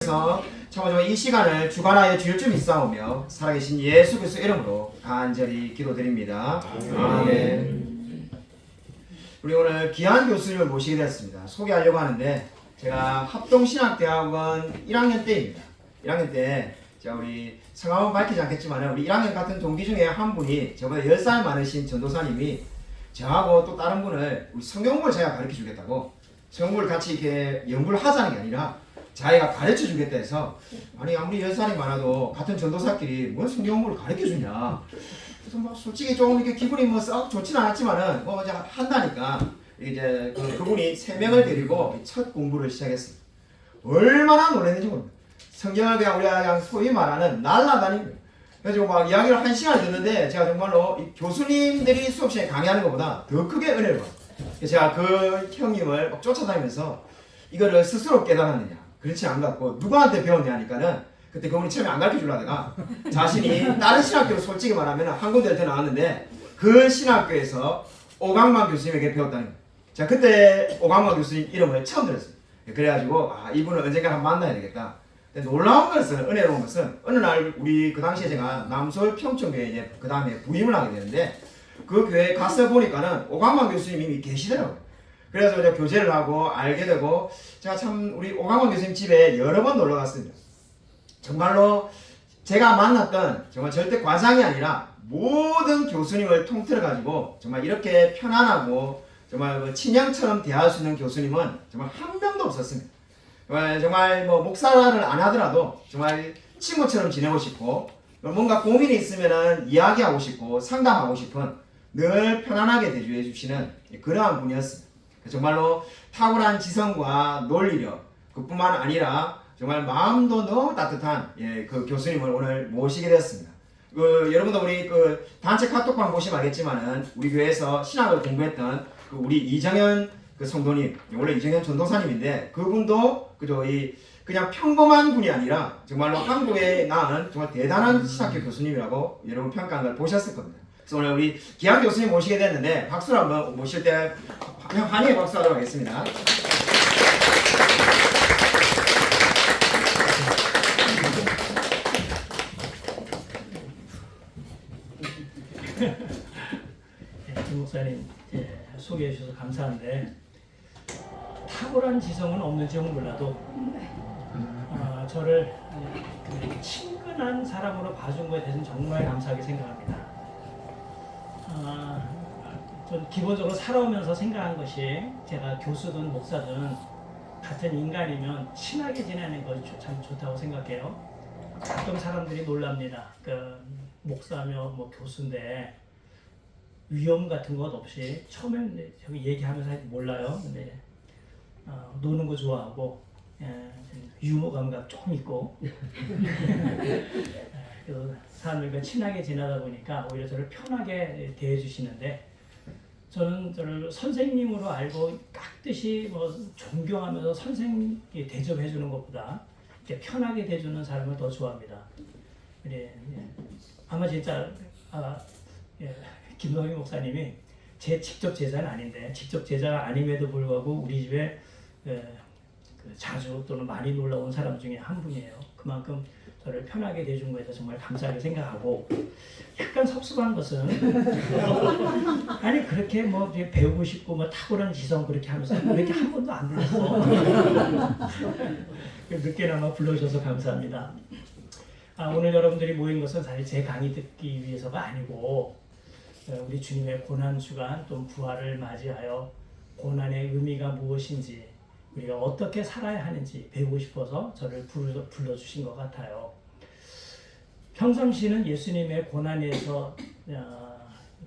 하나님께서 참으로 이 시간을 주관하여 주실 줄 믿사오며 살아계신 예수 그리스도 이름으로 간절히 기도드립니다. 아멘. 우리 오늘 귀한 교수님을 모시게 되었습니다. 소개하려고 하는데 제가 합동신학대학원 1학년 때입니다. 1학년 때 제가 우리 성함은 밝히지 않겠지만 우리 1학년 같은 동기 중에 한 분이 저보다 10살 많으신 전도사님이 저하고 또 다른 분을 우리 성경공부를 제가 가르쳐 주겠다고 성경공부를 같이 이렇게 연구를 하자는 게 아니라 자기가 가르쳐 주겠다 해서 아니 아무리 10살이 많아도 같은 전도사끼리 뭔 성경공부를 가르쳐 주냐. 그래서 뭐 솔직히 좀 이렇게 기분이 뭐 썩 좋지는 않았지만은 뭐 이제 한다니까 이제 그분이 3명을 데리고 첫 공부를 시작했습니다. 얼마나 놀랐는지 모릅니다. 성경을 그냥 소위 말하는 날라다니는 그래서 막 이야기를 1시간 듣는데 제가 정말로 이 교수님들이 수업 시간에 강의하는 것보다 더 크게 은혜를 받았어요. 제가 그 형님을 막 쫓아다니면서 이거를 스스로 깨달았느냐 그렇지 않은 것 같고 누구한테 배웠냐 하니까는 그때 그분이 처음에 안 가르쳐 주려다가 자신이 다른 신학교로 솔직히 말하면 한 군데를 더 나왔는데 그 신학교에서 오강만 교수님에게 배웠다는 거예요. 제가 그때 오강만 교수님 이름을 처음 들었어요. 그래가지고 이분을 언젠가 한번 만나야 되겠다. 놀라운 것은 은혜로운 것은 어느 날 우리 그 당시에 제가 남서울 평촌교회에 이제 그 다음에 부임을 하게 되는데 그 교회에 가서 보니까는 오강만 교수님이 이미 계시더라고요. 그래서 제가 교제를 하고 알게 되고 제가 참 우리 오강만 교수님 집에 여러 번 놀러 갔습니다. 정말로 제가 만났던 정말 절대 과장이 아니라 모든 교수님을 통틀어 가지고 정말 이렇게 편안하고 정말 친형처럼 대할 수 있는 교수님은 정말 한 명도 없었습니다. 정말 뭐 목사를 안 하더라도 정말 친구처럼 지내고 싶고 뭔가 고민이 있으면은 이야기하고 싶고 상담하고 싶은 늘 편안하게 대주해 주시는 그러한 분이었습니다. 정말로 탁월한 지성과 논리력 그뿐만 아니라 정말 마음도 너무 따뜻한 그 교수님을 오늘 모시게 되었습니다. 여러분도 우리 그 단체 카톡방 보시면 알겠지만은 우리 교회에서 신학을 공부했던 우리 이정현 그 성도님, 원래 이정현 전도사님인데 그분도 그냥 평범한 분이 아니라 정말로 한국에 낳은 정말 대단한 신학교 교수님이라고 여러분 평가한 걸 보셨을 겁니다. 그래서 오늘 우리 기한 교수님 모시게 됐는데 박수로 한번 모실 때 그냥 환영의 박수 하도록 하겠습니다. 김 목사님 소개해 주셔서 감사한데 탁월한 지성은 없는지 몰라도 저를 친근한 사람으로 봐준 것에 대해서는 정말 감사하게 생각합니다. 전 기본적으로 살아오면서 생각한 것이 제가 교수든 목사든 같은 인간이면 친하게 지내는 것이 참 좋다고 생각해요. 가끔 사람들이 놀랍니다. 목사며 뭐 교수인데 위험 같은 것 없이 처음엔 저기 얘기하면서 몰라요. 근데 노는 거 좋아하고 유머 감각 조금 있고 그래서 사람들과 친하게 지내다 보니까 오히려 저를 편하게 대해주시는데 저는 저를 선생님으로 알고 깍듯이 뭐 존경하면서 선생님께 대접해 주는 것보다 이렇게 편하게 대주는 사람을 더 좋아합니다. 그래, 아마 진짜 김성희 목사님이 제 직접 제자는 아닌데 직접 제자가 아님에도 불구하고 우리 집에 자주 또는 많이 놀러 온 사람 중에 한 분이에요. 그만큼 저를 편하게 대준 거에서 정말 감사하게 생각하고 약간 섭섭한 것은 아니 그렇게 뭐 배우고 싶고 뭐 탁월한 지성 그렇게 하면서 왜 이렇게 한 번도 안 불렀어. 늦게나마 불러주셔서 감사합니다. 오늘 여러분들이 모인 것은 사실 제 강의 듣기 위해서가 아니고 우리 주님의 고난주간 또 부활을 맞이하여 고난의 의미가 무엇인지 우리가 어떻게 살아야 하는지 배우고 싶어서 저를 불러주신 것 같아요. 평상시는 예수님의 고난에서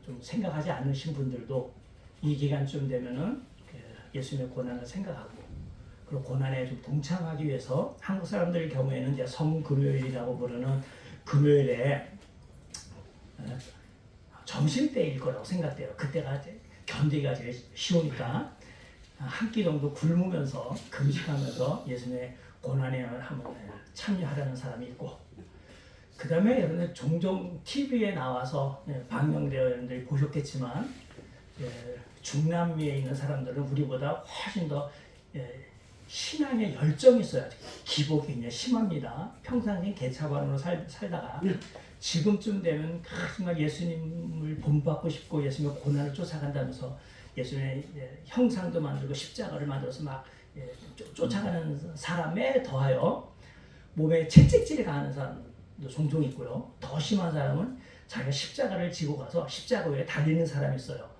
좀 생각하지 않으신 분들도 이 기간쯤 되면은 예수님의 고난을 생각하고 그리고 고난에 좀 동참하기 위해서 한국 사람들 경우에는 이제 성금요일이라고 부르는 금요일에 점심때일 거라고 생각돼요. 그때가 견디기가 제일 쉬우니까 한 끼 정도 굶으면서 금식하면서 예수님의 고난에 한번 참여하려는 사람이 있고 그 다음에 여러분들 종종 TV에 나와서 방영되어 여러분들이 보셨겠지만 중남미에 있는 사람들은 우리보다 훨씬 더 신앙에 열정이 있어야 돼요. 기복이 굉장히 심합니다. 평상시 개차반으로 살다가 지금쯤 되면 정말 예수님을 본받고 싶고 예수님의 고난을 쫓아간다면서 예수님의 형상도 만들고 십자가를 만들어서 막 쫓아가는 사람에 더하여 몸에 채찍질이 가는 사람도 종종 있고요. 더 심한 사람은 자기가 십자가를 지고 가서 십자가 위에 달리는 사람이 있어요.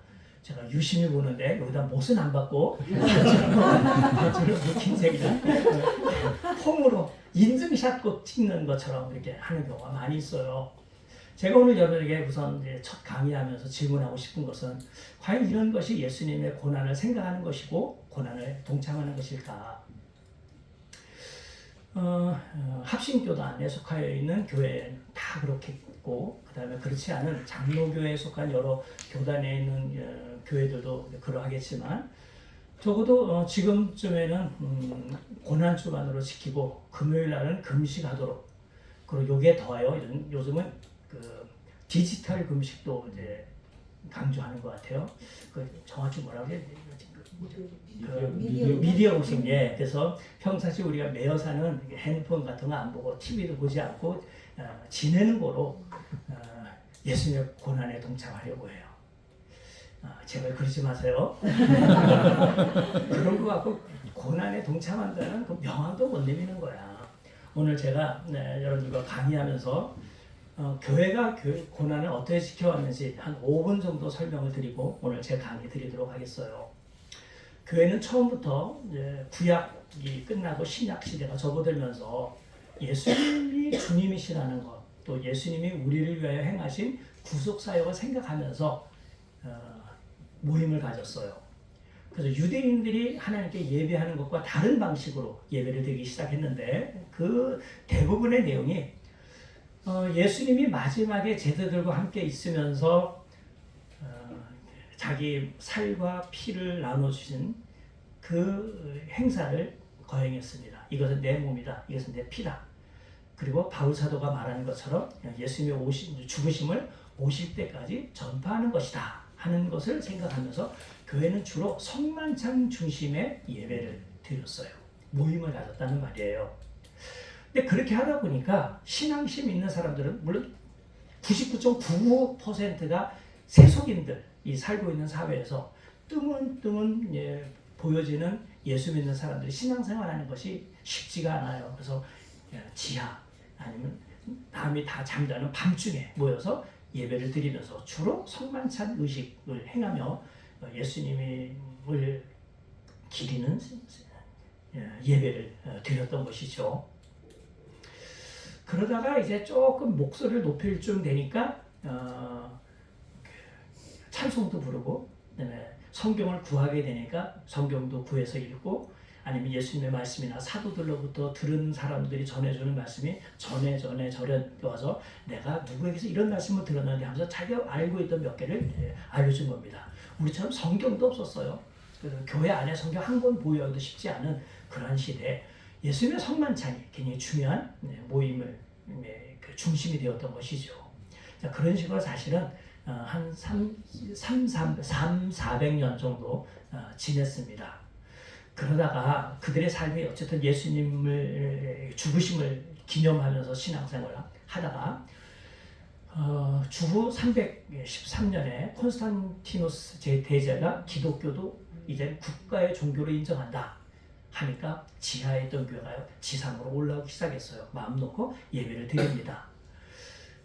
제가 유심히 보는데 여기다 못은 안 받고 저는 흰색이나 폼으로 인증샷 꼭 찍는 것처럼 이렇게 하는 경우가 많이 있어요. 제가 오늘 여러분에게 우선 첫 강의하면서 질문하고 싶은 것은 과연 이런 것이 예수님의 고난을 생각하는 것이고 고난을 동참하는 것일까? 합심교단에 속하여 있는 교회는 다 그렇게 있고 그 다음에 그렇지 않은 장로교회에 속한 여러 교단에 있는 교회들도 그러하겠지만 적어도 지금쯤에는 고난주간으로 지키고 금요일 날은 금식하도록 그리고 여기에 더하여 요즘은 그 디지털 금식도 이제 강조하는 것 같아요. 그 정확히 뭐라고 해야 되지? 미디어 음식, 예. 그래서 평상시 우리가 매여 사는 핸드폰 같은 거 안 보고 TV도 보지 않고 지내는 거로 예수님의 고난에 동참하려고 해요. 제발 그러지 마세요. 그런 거 갖고 고난에 동참한다는 그 명함도 못 내미는 거야. 오늘 제가 여러분들과 강의하면서 교회가 고난을 어떻게 지켜왔는지 한 5분 정도 설명을 드리고 오늘 제 강의 드리도록 하겠어요. 교회는 처음부터 구약이 끝나고 신약 시대가 접어들면서 예수님이 주님이시라는 것, 또 예수님이 우리를 위하여 행하신 구속 사역을 생각하면서 모임을 가졌어요. 그래서 유대인들이 하나님께 예배하는 것과 다른 방식으로 예배를 드리기 시작했는데 그 대부분의 내용이 예수님이 마지막에 제자들과 함께 있으면서 자기 살과 피를 나눠주신 그 행사를 거행했습니다. 이것은 내 몸이다. 이것은 내 피다. 그리고 바울 사도가 말하는 것처럼 예수님의 죽으심을 오실 때까지 전파하는 것이다 하는 것을 생각하면서 교회는 주로 성만찬 중심의 예배를 드렸어요. 모임을 가졌다는 말이에요. 근데 그렇게 하다 보니까 신앙심 있는 사람들은 물론 99.99%가 세속인들이 살고 있는 사회에서 뜨문뜨문 보여지는 예수 믿는 사람들이 신앙생활하는 것이 쉽지가 않아요. 그래서 지하 아니면 남이 다 잠자는 밤중에 모여서 예배를 드리면서 주로 성만찬 의식을 행하며 예수님을 기리는 예배를 드렸던 것이죠. 그러다가 이제 조금 목소리를 높일 쯤 되니까 찬송도 부르고 성경을 구하게 되니까 성경도 구해서 읽고 아니면 예수님의 말씀이나 사도들로부터 들은 사람들이 전해주는 말씀이 전에 저래 와서 내가 누구에게서 이런 말씀을 들었는데 하면서 자기가 알고 있던 몇 개를 알려준 겁니다. 우리처럼 성경도 없었어요. 그래서 교회 안에 성경 한 권 보유하기도 쉽지 않은 그러한 시대에 예수님의 성만찬이 굉장히 중요한 모임을 중심이 되었던 것이죠. 자, 그런 식으로 사실은 한 400년 정도 지냈습니다. 그러다가 그들의 삶이 어쨌든 예수님을 죽으심을 기념하면서 신앙생활을 하다가 주후 313년에 콘스탄티노스 제1대제가 기독교도 이제 국가의 종교로 인정한다 하니까 지하에 있던 교회가 지상으로 올라오기 시작했어요. 마음 놓고 예배를 드립니다.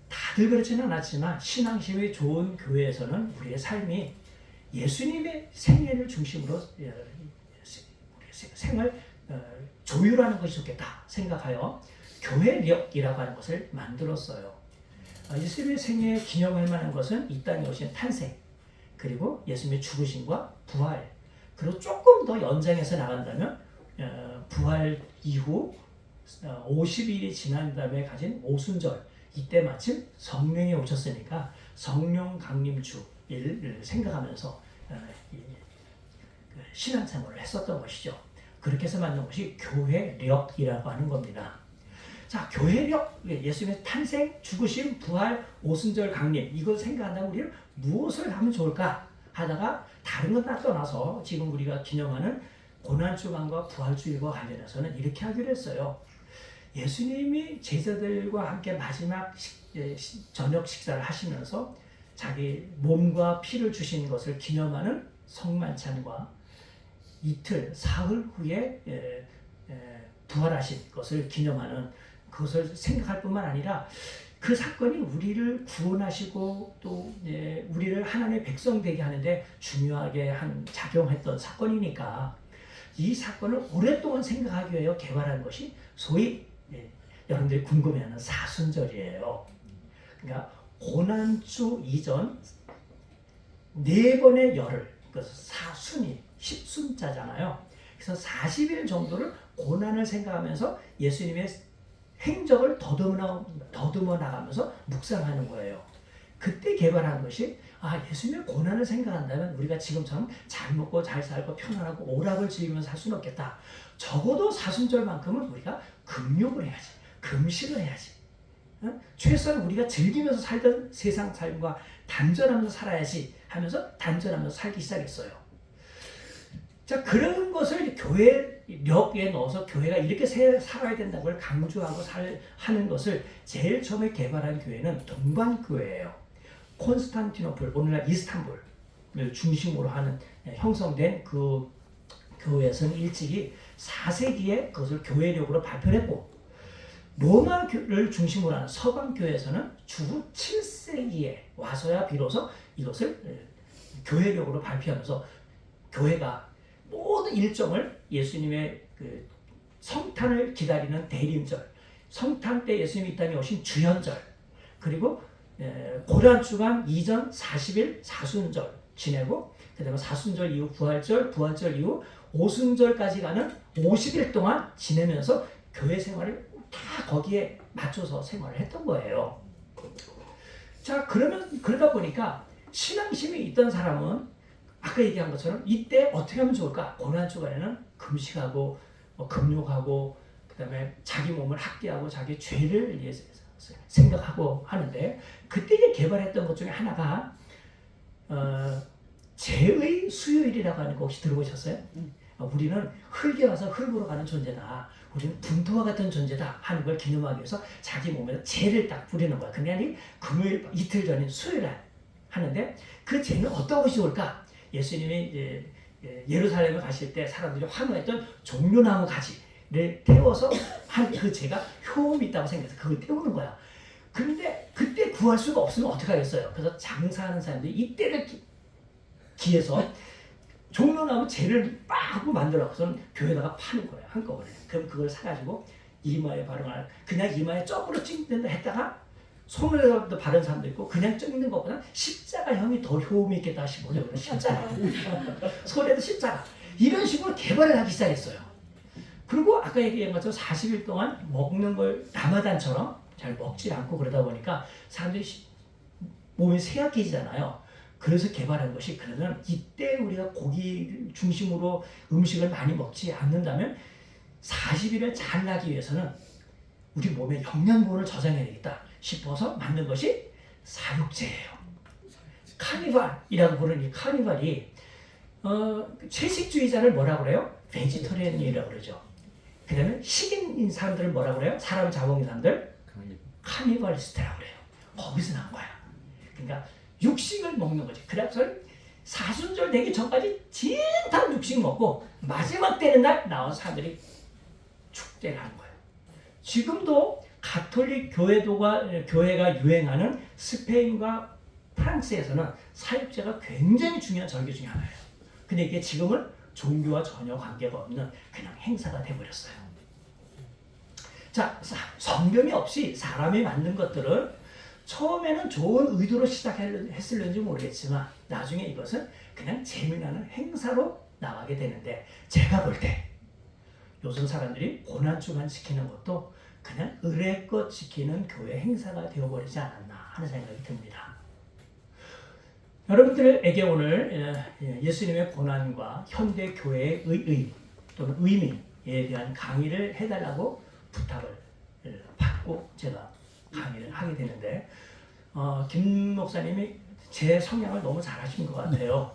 다들 그렇지는 않았지만 신앙심이 좋은 교회에서는 우리의 삶이 예수님의 생애를 중심으로 생을 조율하는 것이 좋겠다 생각하여 교회력이라고 하는 것을 만들었어요. 예수님의 생애 기념할 만한 것은 이 땅에 오신 탄생, 그리고 예수님의 죽으심과 부활, 그리고 조금 더 연장해서 나간다면 부활 이후 50일이 지난 다음에 가진 오순절, 이때 마침 성령이 오셨으니까 성령 강림주를 생각하면서 신앙생활을 했었던 것이죠. 그렇게 해서 만든 것이 교회력이라고 하는 겁니다. 자, 교회력, 예수님의 탄생, 죽으심, 부활, 오순절 강림, 이걸 생각한다면 우리는 무엇을 하면 좋을까 하다가 다른 건 다 떠나서 지금 우리가 기념하는 고난주간과 부활주일과 관련해서는 이렇게 하기로 했어요. 예수님이 제자들과 함께 마지막 저녁 식사를 하시면서 자기 몸과 피를 주신 것을 기념하는 성만찬과 이틀 사흘 후에 부활하신 것을 기념하는 그것을 생각할 뿐만 아니라 그 사건이 우리를 구원하시고 또 우리를 하나님의 백성 되게 하는데 중요하게 작용했던 사건이니까 이 사건을 오랫동안 생각하기 위해 개발한 것이 소위 여러분들이 궁금해하는 사순절이에요. 그러니까 고난주 이전 4번의 열흘, 그래서 사순이 10순자잖아요. 그래서 40일 정도를 고난을 생각하면서 예수님의 행적을 더듬어 나가면서 묵상하는 거예요. 그때 개발한 것이 예수님의 고난을 생각한다면 우리가 지금처럼 잘 먹고 잘 살고 편안하고 오락을 즐기면서 살 수는 없겠다. 적어도 사순절만큼은 우리가 금욕을 해야지. 금식을 해야지. 최소한 우리가 즐기면서 살던 세상 삶과 단절하면서 살아야지 하면서 단절하면서 살기 시작했어요. 자, 그런 것을 교회력에 넣어서 교회가 이렇게 살아야 된다는 걸 강조하고 하는 것을 제일 처음에 개발한 교회는 동방교회예요. 콘스탄티노플, 오늘날 이스탄불을 중심으로 형성된 그 교회에서는 일찍이 4세기에 그것을 교회력으로 발표했고, 로마를 중심으로 하는 서방교회에서는 주후 7세기에 와서야 비로소 이것을 교회력으로 발표하면서 교회가 모든 일정을 예수님의 성탄을 기다리는 대림절, 성탄 때 예수님이 이 땅에 오신 주현절, 그리고 고난주간 이전 40일 사순절 지내고, 그 다음에 사순절 이후 부활절, 부활절 이후 오순절까지 가는 50일 동안 지내면서 교회 생활을 다 거기에 맞춰서 생활을 했던 거예요. 자, 그러다 보니까 신앙심이 있던 사람은 아까 얘기한 것처럼 이때 어떻게 하면 좋을까? 고난주간에는 금식하고 금욕하고 그 다음에 자기 몸을 학대하고 자기 죄를 생각하고 하는데, 그때 이제 개발했던 것 중에 하나가 죄의 수요일이라고 하는 거 혹시 들어보셨어요? 우리는 흙에 와서 흙으로 가는 존재다. 우리는 분토와 같은 존재다 하는 걸 기념하기 위해서 자기 몸에서 죄를 딱 부리는 거야. 근데 금요일 이틀 전인 수요일에 하는데, 그 죄는 어떤 것이 좋을까? 예수님이 이제 예루살렘에 가실 때 사람들이 환호했던 종려나무 가지를 태워서 한 그 죄가 효험이 있다고 생각해서 그걸 태우는 거야. 그런데 그때 구할 수가 없으면 어떻게 하겠어요? 그래서 장사하는 사람들이 이때를 기해서 종려나무 재를 빡 하고 만들어서는 교회다가 파는 거예요, 한꺼번에. 그럼 그걸 사가지고 이마에 바르거나 그냥 이마에 점으로 찍는다 했다가 손으로도 바른 사람도 있고, 그냥 찍는 것보다 십자가형이 더 효험이 있겠다 싶어요. 십자가. 손에도 십자가. 이런 식으로 개발을 하기 시작했어요. 그리고 아까 얘기한 것처럼 40일 동안 먹는 걸 라마단처럼 잘 먹지 않고 그러다 보니까 사람들이 몸이 쇠약해지잖아요. 그래서 개발한 것이, 그러면 이때 우리가 고기 중심으로 음식을 많이 먹지 않는다면 40일을 잘 나기 위해서는 우리 몸에 영양분을 저장해야 되겠다 싶어서 만든 것이 사육제예요. 카니발이라고 부르는 이 카니발이 채식주의자를 뭐라고 그래요? 베지터리언이라고 그러죠. 그 다음에 식인인 사람들을 뭐라고 그래요? 사람 자봉인 사람들? 카니발리스트라고 그래요. 거기서 나온 거야. 그러니까 육식을 먹는 거지. 그래서 사순절 되기 전까지 진탕 육식 먹고 마지막 되는 날 나와서 사람들이 축제를 하는 거예요. 지금도 가톨릭 교회가 유행하는 스페인과 프랑스에서는 사육제가 굉장히 중요한 절기 중에 하나예요. 근데 이게 지금은 종교와 전혀 관계가 없는 그냥 행사가 돼버렸어요. 자, 성경이 없이 사람이 만든 것들을 처음에는 좋은 의도로 시작했을는지 모르겠지만 나중에 이것은 그냥 재미나는 행사로 나가게 되는데, 제가 볼 때 요즘 사람들이 고난주간 지키는 것도 그냥 의례껏 지키는 교회 행사가 되어버리지 않았나 하는 생각이 듭니다. 여러분들에게 오늘 예수님의 고난과 현대 교회의 의의 또는 의미에 대한 강의를 해달라고 부탁을 받고 제가 강의를 하게 되는데, 김 목사님이 제 성향을 너무 잘 아신 것 같아요.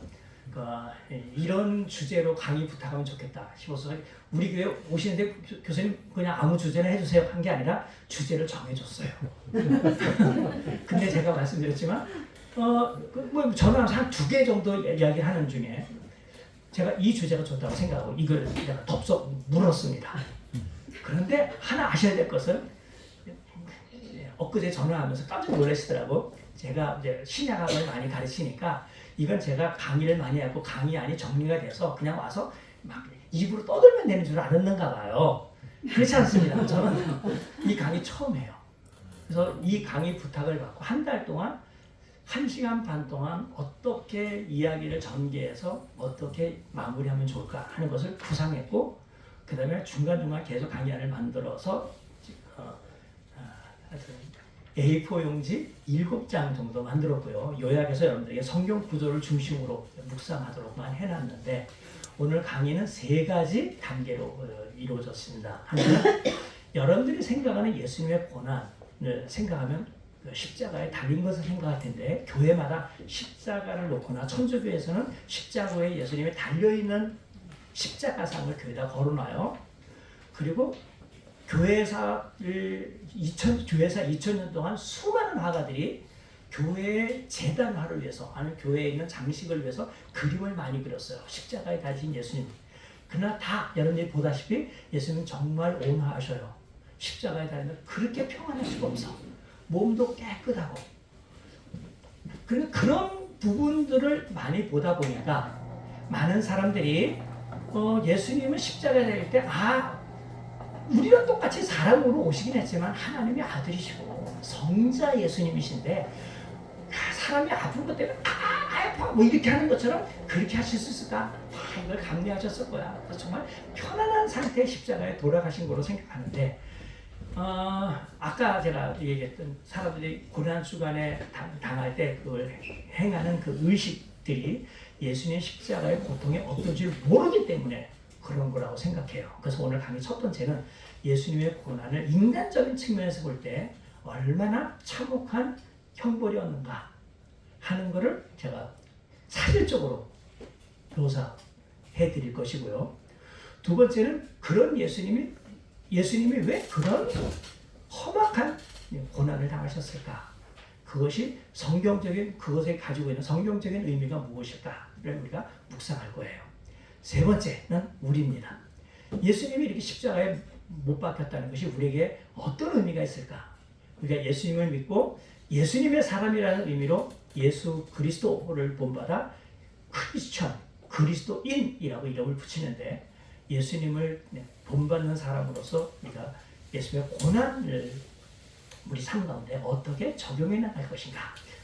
이런 주제로 강의 부탁하면 좋겠다 싶어서 우리 교회 오시는데 교수님 그냥 아무 주제나 해주세요 한 게 아니라 주제를 정해줬어요. 근데 제가 말씀드렸지만 저는 한 2개 정도 이야기를 하는 중에 제가 이 주제가 좋다고 생각하고 이걸 내가 덥석 물었습니다. 그런데 하나 아셔야 될 것은 엊그제 전화하면서 깜짝 놀라시더라고. 제가 이제 신약학을 많이 가르치니까 이건 제가 강의를 많이 하고 강의안이 정리가 돼서 그냥 와서 막 입으로 떠들면 되는 줄 알았는가 봐요. 그렇지 않습니다. 저는 이 강의 처음 해요. 그래서 이 강의 부탁을 받고 한 달 동안 1시간 반 동안 어떻게 이야기를 전개해서 어떻게 마무리하면 좋을까 하는 것을 구상했고 그 다음에 중간중간 계속 강의안을 만들어서 A4 용지 7장 정도 만들었고요. 요약해서 여러분들에게 성경 구조를 중심으로 묵상하도록만 해놨는데 오늘 강의는 3가지 단계로 이루어졌습니다. 하나는 여러분들이 생각하는 예수님의 고난을 생각하면 십자가에 달린 것을 생각할 텐데 교회마다 십자가를 놓거나 천주교에서는 십자가에 예수님이 달려있는 십자가상을 교회에다 걸어놔요. 그리고 교회사 2000년 동안 수많은 화가들이 교회의 제단화를 위해서 아니면 교회에 있는 장식을 위해서 그림을 많이 그렸어요. 십자가에 달리신 예수님. 그러나 다 여러분들이 보다시피 예수님은 정말 온화하셔요. 십자가에 달리면 그렇게 평안할 수가 없어. 몸도 깨끗하고. 그런 부분들을 많이 보다 보니까 많은 사람들이 예수님은 십자가에 달릴 때 우리랑 똑같이 사람으로 오시긴 했지만 하나님의 아들이시고 성자 예수님이신데 사람이 아픈 것 때문에 아파 뭐 이렇게 하는 것처럼 그렇게 하실 수 있을까? 이걸 감내하셨을 거야. 정말 편안한 상태의 십자가에 돌아가신 거로 생각하는데 아까 제가 얘기했던 사람들이 고난주간에 당할 때 그걸 행하는 그 의식들이 예수님의 십자가의 고통이 어떤 줄 모르기 때문에 그런 거라고 생각해요. 그래서 오늘 강의 첫 번째는 예수님의 고난을 인간적인 측면에서 볼 때 얼마나 참혹한 형벌이었는가 하는 것을 제가 사실적으로 묘사해 드릴 것이고요. 두 번째는 그런 예수님이 왜 그런 험악한 고난을 당하셨을까? 그것이 그것에 가지고 있는 성경적인 의미가 무엇일까를 우리가 묵상할 거예요. 세 번째는 우리입니다. 예수님이 이렇게 십자가에 못 박혔다는 것이 우리에게 어떤 의미가 있을까? 우리가 예수님을 믿고 예수님의 사람이라는 의미로 예수 그리스도를 본받아 크리스천, 그리스도인이라고 이름을 붙이는데 예수님을 본받는 사람으로서 우리가 예수님의 고난을 우리 삶 가운데 어떻게 적용해 나갈 것인가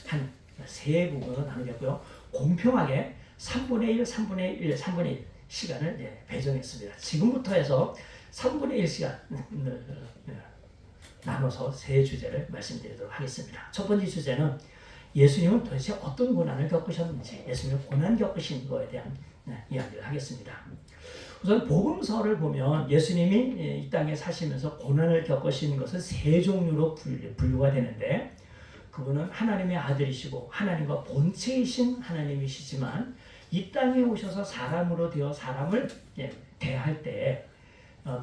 한 세 부분으로 나누겠고요. 공평하게 3분의 1, 3분의 1, 3분의 1 시간을 배정했습니다. 지금부터 해서 3분의 1 시간 나눠서 세 주제를 말씀드리도록 하겠습니다. 첫 번째 주제는 예수님은 도대체 어떤 고난을 겪으셨는지 예수님의 고난 겪으신 거에 대한 이야기를 하겠습니다. 우선 복음서를 보면 예수님이 이 땅에 사시면서 고난을 겪으신 것은 3종류로 분류가 되는데 그분은 하나님의 아들이시고 하나님과 본체이신 하나님이시지만 이 땅에 오셔서 사람으로 되어 사람을 대할 때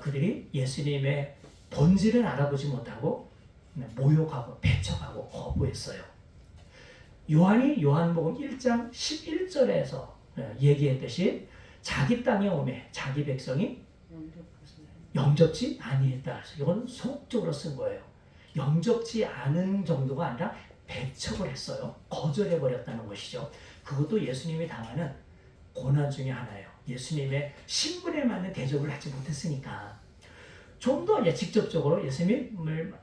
그들이 예수님의 본질을 알아보지 못하고 모욕하고 배척하고 거부했어요. 요한이 요한복음 1장 11절에서 얘기했듯이 자기 땅에 오매 자기 백성이 영접지 아니했다. 이건 소극적으로 쓴 거예요. 영접지 않은 정도가 아니라 배척을 했어요. 거절해버렸다는 것이죠. 그것도 예수님이 당하는 고난 중에 하나예요. 예수님의 신분에 맞는 대접을 하지 못했으니까. 좀 더 직접적으로 예수님을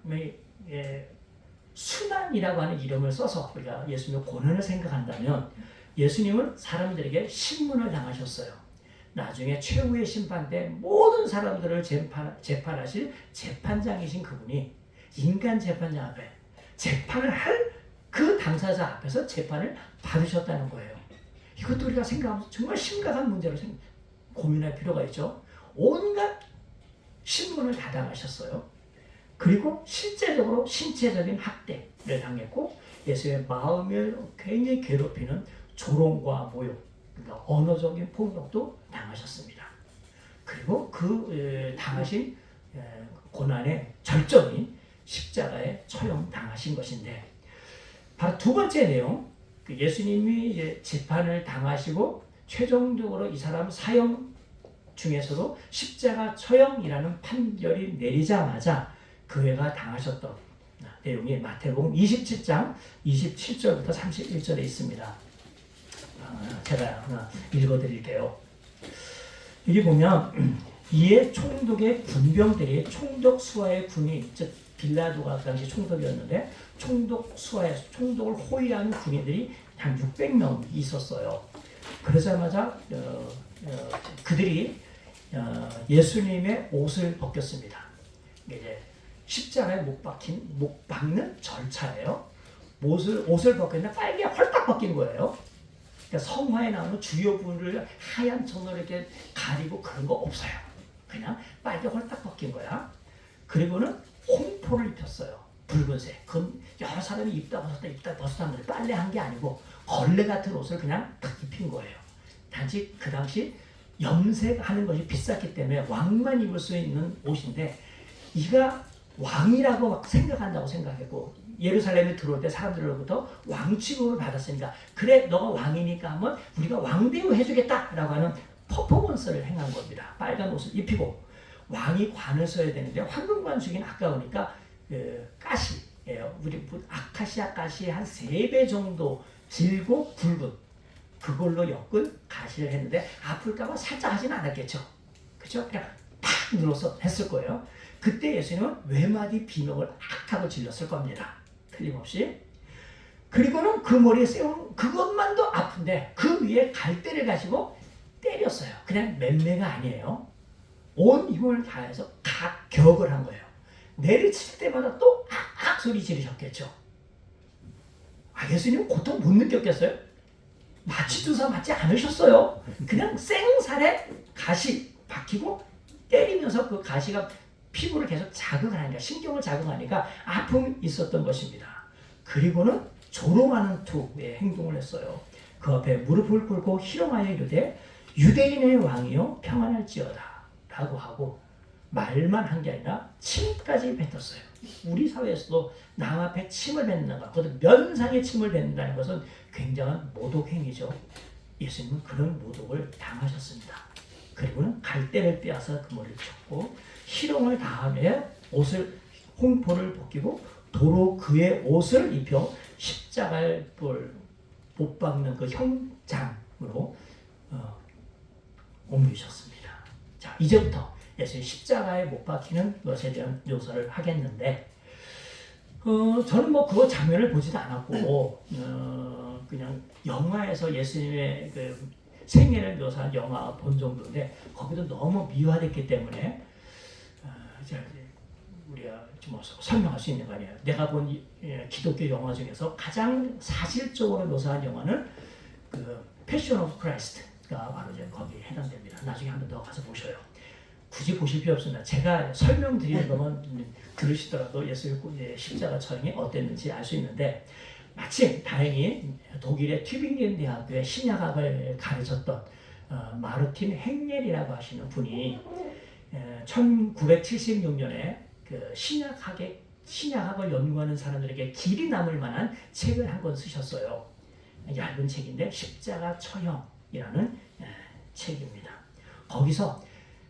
순환이라고 하는 이름을 써서 우리가 예수님의 고난을 생각한다면 예수님은 사람들에게 신문을 당하셨어요. 나중에 최후의 심판 때 모든 사람들을 재판하실 재판장이신 그분이 인간 재판장 앞에 재판을 할 그 당사자 앞에서 재판을 받으셨다는 거예요. 이것도 우리가 생각하면서 정말 심각한 문제로 고민할 필요가 있죠. 온갖 신문을 다 당하셨어요. 그리고 실제적으로 신체적인 학대를 당했고 예수의 마음을 굉장히 괴롭히는 조롱과 모욕 그러니까 언어적인 폭력도 당하셨습니다. 그리고 그 당하신 고난의 절정이 십자가에 처형당하신 것인데, 바로 두 번째 내용, 예수님이 이제 재판을 당하시고 최종적으로 이 사람 사형 중에서도 십자가 처형이라는 판결이 내리자마자 그 애가 당하셨던 내용이 마태복음 27장 27절부터 31절에 있습니다. 제가 읽어드릴게요. 여기 보면 이에 총독의 군병들이 총독 수하의 군인, 즉 빌라도가 그 당시 총독이었는데 총독을 호위하는 군인들이 한 600명 있었어요. 그러자마자 그들이 예수님의 옷을 벗겼습니다. 이제 십자가에 못 박는 절차예요. 옷을 벗겼는데 빨개 헐딱 벗긴 거예요. 그러니까 성화에 나오는 주요 부분을 하얀 천으로 이렇게 가리고 그런 거 없어요. 그냥 빨개 헐딱 벗긴 거야. 그리고는 홍포를 입혔어요. 붉은색. 그건 여러 사람이 입다 벗었다 하는데 빨래한 게 아니고 걸레 같은 옷을 그냥 딱 입힌 거예요. 단지 그 당시 염색하는 것이 비쌌기 때문에 왕만 입을 수 있는 옷인데, 이가 왕이라고 막 생각한다고 생각했고, 예루살렘에 들어올 때 사람들로부터 왕 취급을 받았으니까, 그래 너가 왕이니까 하면 우리가 왕대우 해주겠다라고 하는 퍼포먼스를 행한 겁니다. 빨간 옷을 입히고 왕이 관을 써야 되는데 황금관 주기는 아까우니까 가시예요. 우리 아카시아 가시 한 3배 정도 길고 굵은 그걸로 엮은 가시를 했는데 아플까봐 살짝 하진 않았겠죠. 그렇죠? 그냥 탁 눌러서 했을 거예요. 그때 예수님은 외마디 비명을 악하고 질렀을 겁니다. 틀림없이. 그리고는 그 머리에 세운 그것만도 아픈데 그 위에 갈대를 가지고 때렸어요. 그냥 맴매가 아니에요. 온 힘을 다해서 격을 한 거예요. 내리칠 때마다 또 악악 소리 지르셨겠죠. 예수님은 고통 못 느꼈겠어요? 마취 주사 맞지 않으셨어요. 그냥 생살에 가시 박히고 때리면서 그 가시가 피부를 계속 자극하니까, 신경을 자극하니까 아픔이 있었던 것입니다. 그리고는 조롱하는 투의 행동을 했어요. 그 앞에 무릎을 꿇고 희롱하여 이르되 유대인의 왕이요 평안할지어다 라고 하고, 말만 한 게 아니라 침까지 뱉었어요. 우리 사회에서도 남 앞에 침을 뱉는 것, 그것도 면상에 침을 뱉는다는 것은 굉장한 모독행위죠. 예수님은 그런 모독을 당하셨습니다. 그리고는 갈대를 빼앗아 그 머리를 쳤고, 희롱을 다하며 홍포를 벗기고 도로 그의 옷을 입혀 십자가를 못 박는 그 형장으로 옮기셨습니다. 자, 이제부터 예수님 십자가에 못 박히는 것에 대한 묘사를 하겠는데, 저는 뭐 그거 장면을 보지도 않았고, 그냥 영화에서 예수님의 그 생애를 묘사한 영화 본 정도인데, 거기도 너무 미화됐기 때문에 우리가 좀 설명할 수 있는 거 아니에요. 내가 본 기독교 영화 중에서 가장 사실적으로 묘사한 영화는 그 패션 오브 크라이스트가 바로 이제 거기에 해당됩니다. 나중에 한번 더 가서 보셔요. 굳이 보실 필요 없습니다. 제가 설명드리는 것만 들으시더라도 예수님의 십자가 처형이 어땠는지 알 수 있는데, 마침 다행히 독일의 튜빙겐 대학교의 신약학을 가르쳤던 마르틴 행겔이라고 하시는 분이 1976년에 그 신약학을 연구하는 사람들에게 길이 남을 만한 책을 한 권 쓰셨어요. 얇은 책인데 십자가 처형이라는 책입니다. 거기서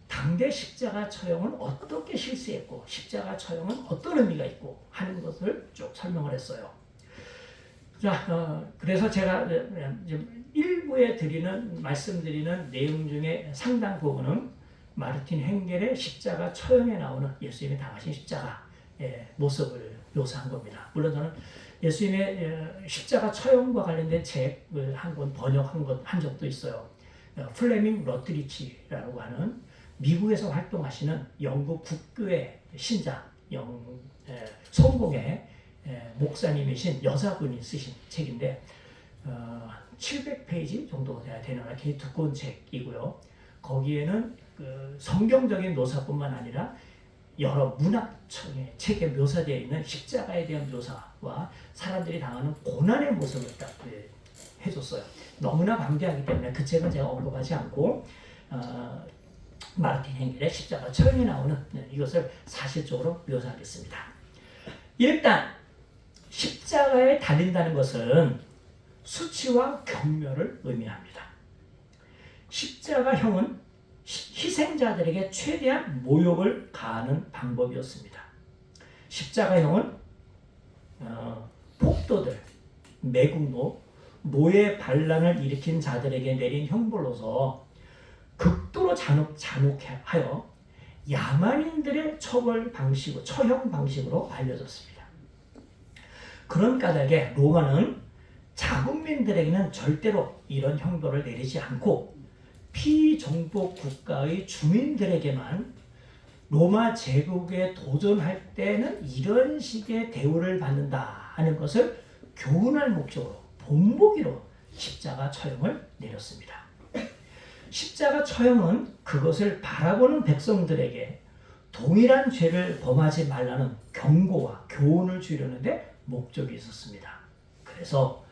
당대 십자가 처형은 어떻게 실시했고 십자가 처형은 어떤 의미가 있고 하는 것을 쭉 설명을 했어요. 자, 그래서 제가 일부에 말씀드리는 내용 중에 상당 부분은 마르틴 행겔의 십자가 처형에 나오는 예수님이 당하신 십자가의 모습을 묘사한 겁니다. 물론 저는 예수님의 십자가 처형과 관련된 책을 한 권 번역한 적도 있어요. 플레밍 러트리치라고 하는 미국에서 활동하시는 영국 국교회 신자, 성공의 목사님이신 여자분이 쓰신 책인데 700페이지 정도 되는 굉장히 두꺼운 책이고요. 거기에는 그 성경적인 묘사뿐만 아니라 여러 문학청의 책에 묘사되어 있는 십자가에 대한 묘사와 사람들이 당하는 고난의 모습을 딱 해줬어요. 너무나 방대하기 때문에 그 책은 제가 언급하지 않고 마르틴 행겔의 십자가 처형에 나오는 이것을 사실적으로 묘사하겠습니다. 일단 십자가에 달린다는 것은 수치와 경멸을 의미합니다. 십자가형은 희생자들에게 최대한 모욕을 가하는 방법이었습니다. 십자가형은 폭도들, 매국노, 노예 반란을 일으킨 자들에게 내린 형벌로서 극도로 잔혹하여 야만인들의 처형 방식으로 알려졌습니다. 그런 까닭에 로마는 자국민들에게는 절대로 이런 형벌을 내리지 않고 피정복 국가의 주민들에게만 로마 제국에 도전할 때는 이런 식의 대우를 받는다 하는 것을 교훈할 목적으로 본보기로 십자가 처형을 내렸습니다. 십자가 처형은 그것을 바라보는 백성들에게 동일한 죄를 범하지 말라는 경고와 교훈을 주려는데 목적이 있었습니다. 그래서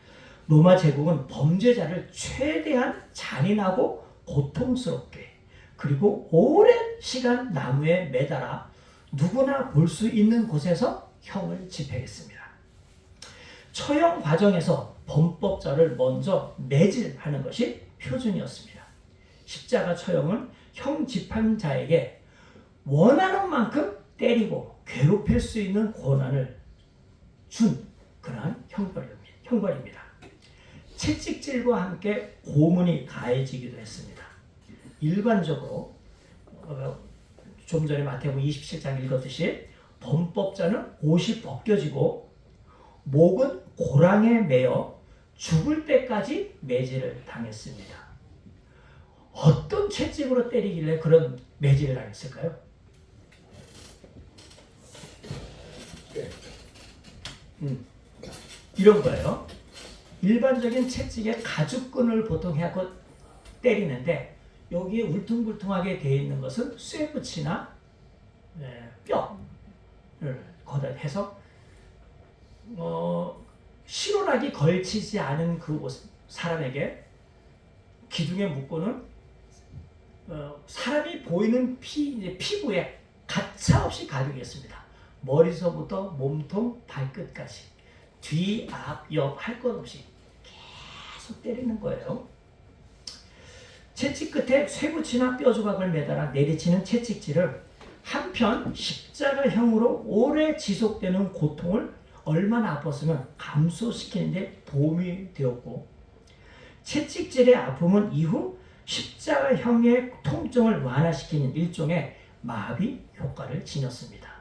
로마 제국은 범죄자를 최대한 잔인하고 고통스럽게 그리고 오랜 시간 나무에 매달아 누구나 볼 수 있는 곳에서 형을 집행했습니다. 처형 과정에서 범법자를 먼저 매질하는 것이 표준이었습니다. 십자가 처형은 형 집행자에게 원하는 만큼 때리고 괴롭힐 수 있는 권한을 준 그러한 형벌입니다. 채찍질과 함께 고문이 가해지기도 했습니다. 일반적으로 좀 전에 마태복음 27장 읽었듯이 범법자는 옷이 벗겨지고 목은 고랑에 매어 죽을 때까지 매질을 당했습니다. 어떤 채찍으로 때리길래 그런 매질을 당했을까요? 이런 거예요. 일반적인 채찍에 가죽끈을 보통 해갖고 때리는데 여기에 울퉁불퉁하게 되어 있는 것은 쇠붙이나 뼈를 거다 해서 실오락이 걸치지 않은 그 사람에게 기둥에 묶고는 사람이 보이는 피부에 가차없이 가두겠습니다. 머리서부터 몸통 발끝까지 뒤, 앞, 옆 할 것 없이 계속 때리는 거예요. 채찍 끝에 쇠붙이나 뼈 조각을 매달아 내리치는 채찍질을 한편 십자가형으로 오래 지속되는 고통을 얼마나 아팠으면 감소시키는 데 도움이 되었고 채찍질의 아픔은 이후 십자가형의 통증을 완화시키는 일종의 마비 효과를 지녔습니다.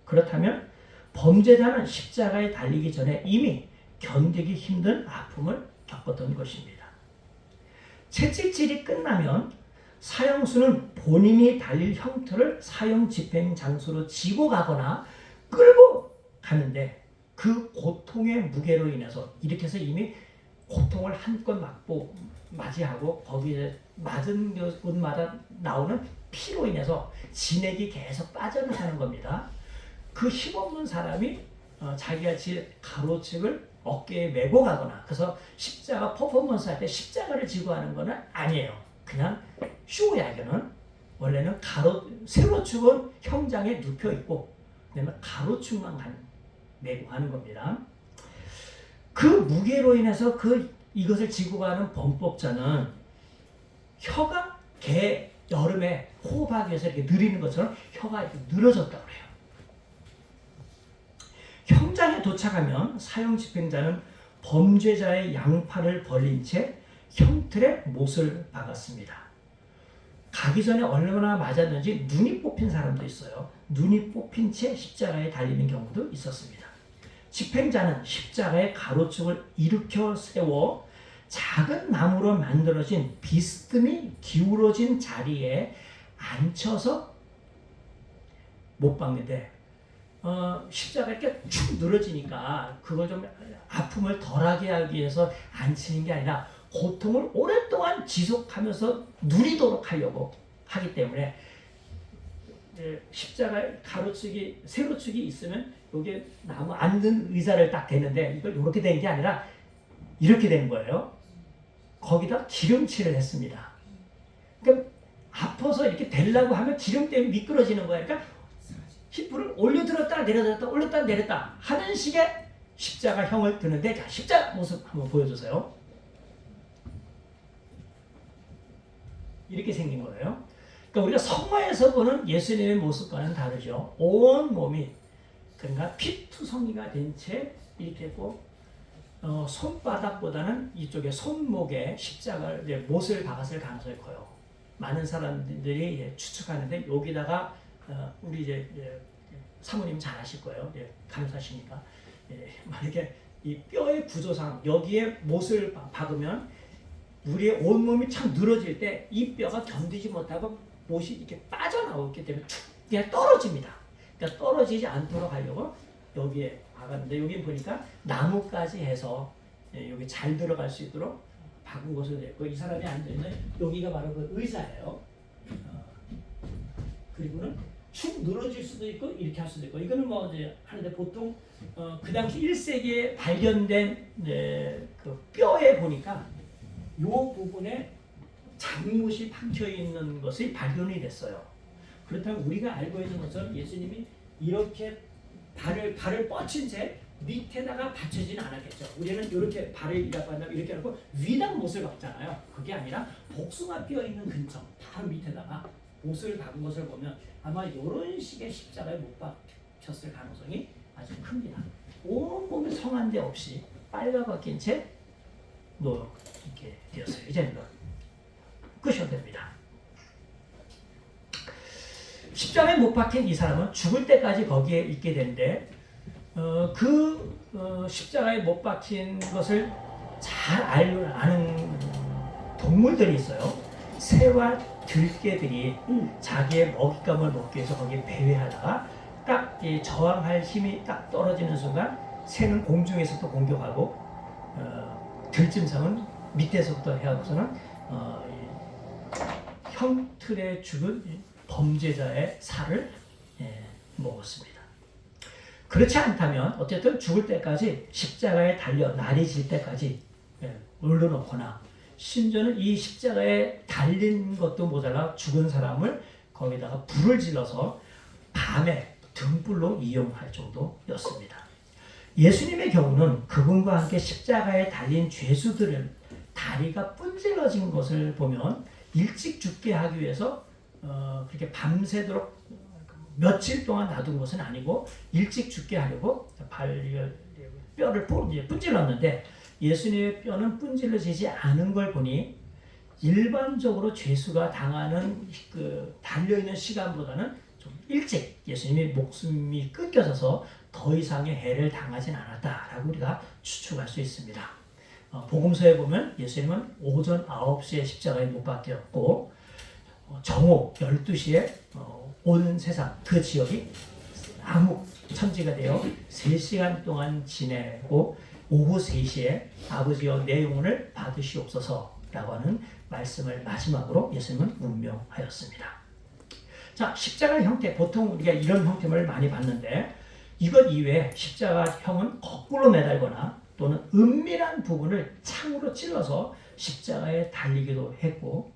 그렇다면 범죄자는 십자가에 달리기 전에 이미 견디기 힘든 아픔을 겪었던 것입니다. 채찍질이 끝나면 사형수는 본인이 달릴 형틀을 사형 집행 장소로 지고 가거나 끌고 가는데 그 고통의 무게로 인해서 이렇게 해서 이미 고통을 한껏 맞이하고 거기에 맞은 곳마다 나오는 피로 인해서 진액이 계속 빠져나가는 겁니다. 그 힘없는 사람이 자기가 질 가로측을 어깨에 메고 가거나 그래서 십자가 퍼포먼스 할 때 십자가를 지고 하는 것은 아니에요. 그냥 쇼야 이거는. 원래는 세로축은 형장에 눕혀 있고 그다음에 가로축만 메고 가는 겁니다. 그 무게로 인해서 이것을 지고 가는 범법자는 혀가 개 여름에 호흡하기 위해서 이렇게 느리는 것처럼 혀가 이렇게 늘어졌다고 해요. 형장에 도착하면 사형 집행자는 범죄자의 양팔을 벌린 채 형틀에 못을 박았습니다. 가기 전에 얼마나 맞았는지 눈이 뽑힌 사람도 있어요. 눈이 뽑힌 채 십자가에 달리는 경우도 있었습니다. 집행자는 십자가의 가로축을 일으켜 세워 작은 나무로 만들어진 비스듬히 기울어진 자리에 앉혀서 못 박는데 십자가 이렇게 축 늘어지니까 그걸 좀 아픔을 덜하게 하기 위해서 앉히는 게 아니라 고통을 오랫동안 지속하면서 누리도록 하려고 하기 때문에 십자가 가로축이 세로축이 있으면 여기에 나무 앉는 의자를 딱 대는데 이걸 이렇게 된 게 아니라 이렇게 된 거예요. 거기다 기름칠을 했습니다. 그러니까 아파서 이렇게 되려고 하면 기름 때문에 미끄러지는 거예요. 그러니까 힙불을 올려들었다 내려들었다 올렸다 내렸다 하는 식의 십자가형을 드는데, 자, 십자가 모습 한번 보여주세요. 이렇게 생긴 거예요. 그러니까 우리가 성화에서 보는 예수님의 모습과는 다르죠. 온 몸이 그러니까 피투성이가 된 채 이렇게 있고, 손바닥보다는 이쪽에 손목에 십자가를 이제 못을 박았을 가능성이 커요. 많은 사람들이 추측하는데, 여기다가 우리 이제 사모님 잘 아실 거예요. 간호사시니까. 만약에 이 뼈의 구조상 여기에 못을 박으면 우리의 온몸이 참 늘어질 때 이 뼈가 견디지 못하고 못이 이렇게 빠져나오기 때문에 툭 그냥 떨어집니다. 그러니까 떨어지지 않도록 하려고 여기에 박았는데, 여기 보니까 나무까지 해서 여기 잘 들어갈 수 있도록 박은 것으로 됐고, 이 사람이 앉아있는 여기가 바로 그 의자예요. 그리고는 축 늘어질 수도 있고 이렇게 할 수도 있고, 이거는 뭐 이제 하는데 보통 그 당시 1세기에 발견된 그 뼈에 보니까 이 부분에 장못이 박혀 있는 것이 발견이 됐어요. 그렇다면 우리가 알고 있는 것처럼 예수님이 이렇게 발을 뻗친 채 밑에다가 받쳐지는 않았겠죠. 우리는 이렇게 발을 이렇게 하고 위당 못을 박잖아요. 그게 아니라 복숭아 뼈 있는 근처 바로 밑에다가 못을 박은 것을 보면 아마 이런 식의 십자가에 못 박혔을 가능성이 아주 큽니다. 온몸에 성한 데 없이 빨가벗긴 채 이렇게 되었어요. 이제는 끄셔도 됩니다. 십자가에 못 박힌 이 사람은 죽을 때까지 거기에 있게 되는데, 십자가에 못 박힌 것을 잘 아는 동물들이 있어요. 새와 들개들이 자기의 먹잇감을 먹기 위해서 거기에 배회하다가 딱 저항할 힘이 딱 떨어지는 순간 새는 공중에서부터 공격하고, 들짐승은 밑에서부터 해갖고서는 형틀에 죽은 범죄자의 살을 먹었습니다. 그렇지 않다면 어쨌든 죽을 때까지 십자가에 달려 날이 질 때까지 올려놓거나, 심지어는 이 십자가에 달린 것도 모자라 죽은 사람을 거기다가 불을 질러서 밤에 등불로 이용할 정도였습니다. 예수님의 경우는 그분과 함께 십자가에 달린 죄수들은 다리가 분질러진 것을 보면 일찍 죽게 하기 위해서 그렇게 밤새도록 며칠 동안 놔둔 것은 아니고 일찍 죽게 하려고 뼈를 분질렀는데, 예수님의 뼈는 분질러지지 않은 걸 보니 일반적으로 죄수가 당하는 달려있는 시간보다는 좀 일찍 예수님의 목숨이 끊겨져서 더 이상의 해를 당하진 않았다라고 우리가 추측할 수 있습니다. 복음서에 보면 예수님은 오전 9시에 십자가에 못 박혔고, 정오 12시에 온 세상 그 지역이 암흑 천지가 되어 3시간 동안 지내고, 오후 3시에 아버지여 내 영혼을 받으시옵소서라고 하는 말씀을 마지막으로 예수님은 운명하였습니다. 자, 십자가 형태, 보통 우리가 이런 형태를 많이 봤는데, 이것 이외에 십자가형은 거꾸로 매달거나 또는 은밀한 부분을 창으로 찔러서 십자가에 달리기도 했고,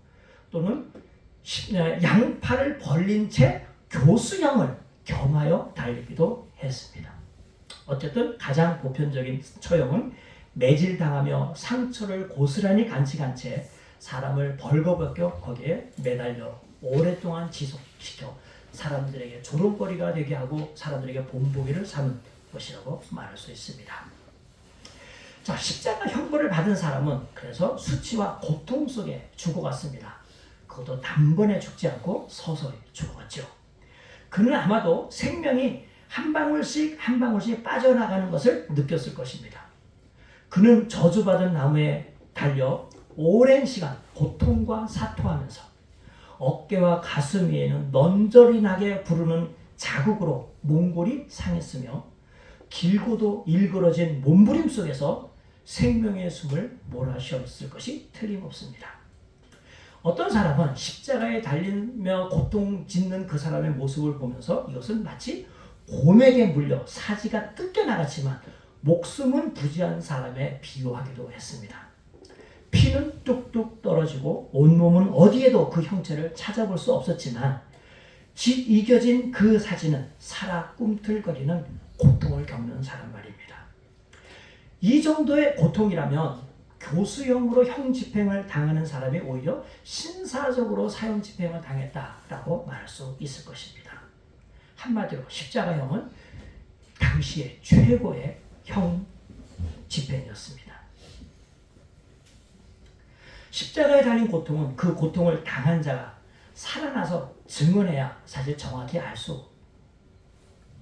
또는 양팔을 벌린 채 교수형을 겸하여 달리기도 했습니다. 어쨌든 가장 보편적인 처형은 매질당하며 상처를 고스란히 간직한 채 사람을 벌거벗겨 거기에 매달려 오랫동안 지속시켜 사람들에게 조롱거리가 되게 하고 사람들에게 본보기를 삼은 것이라고 말할 수 있습니다. 자, 십자가 형벌을 받은 사람은 그래서 수치와 고통 속에 죽어갔습니다. 그것도 단번에 죽지 않고 서서히 죽어갔죠. 그는 아마도 생명이 한 방울씩 한 방울씩 빠져나가는 것을 느꼈을 것입니다. 그는 저주받은 나무에 달려 오랜 시간 고통과 사토하면서 어깨와 가슴 위에는 넌저리 나게 부르는 자국으로 몽골이 상했으며, 길고도 일그러진 몸부림 속에서 생명의 숨을 몰아쉬었을 것이 틀림없습니다. 어떤 사람은 십자가에 달리며 고통 짓는 그 사람의 모습을 보면서 이것은 마치 곰에게 물려 사지가 뜯겨나갔지만 목숨은 부지한 사람에 비유하기도 했습니다. 피 피는 뚝뚝 떨어지고 온몸은 어디에도 그 형체를 찾아볼 수 없었지만 집 이겨진 그 사진은 살아 꿈틀거리는 고통을 겪는 사람 말입니다. 이 정도의 고통이라면 교수형으로 형 집행을 당하는 사람이 오히려 신사적으로 사형 집행을 당했다라고 말할 수 있을 것입니다. 한마디로 십자가형은 당시의 최고의 형 집행이었습니다. 십자가에 달린 고통은 그 고통을 당한 자가 살아나서 증언해야 사실 정확히 알 수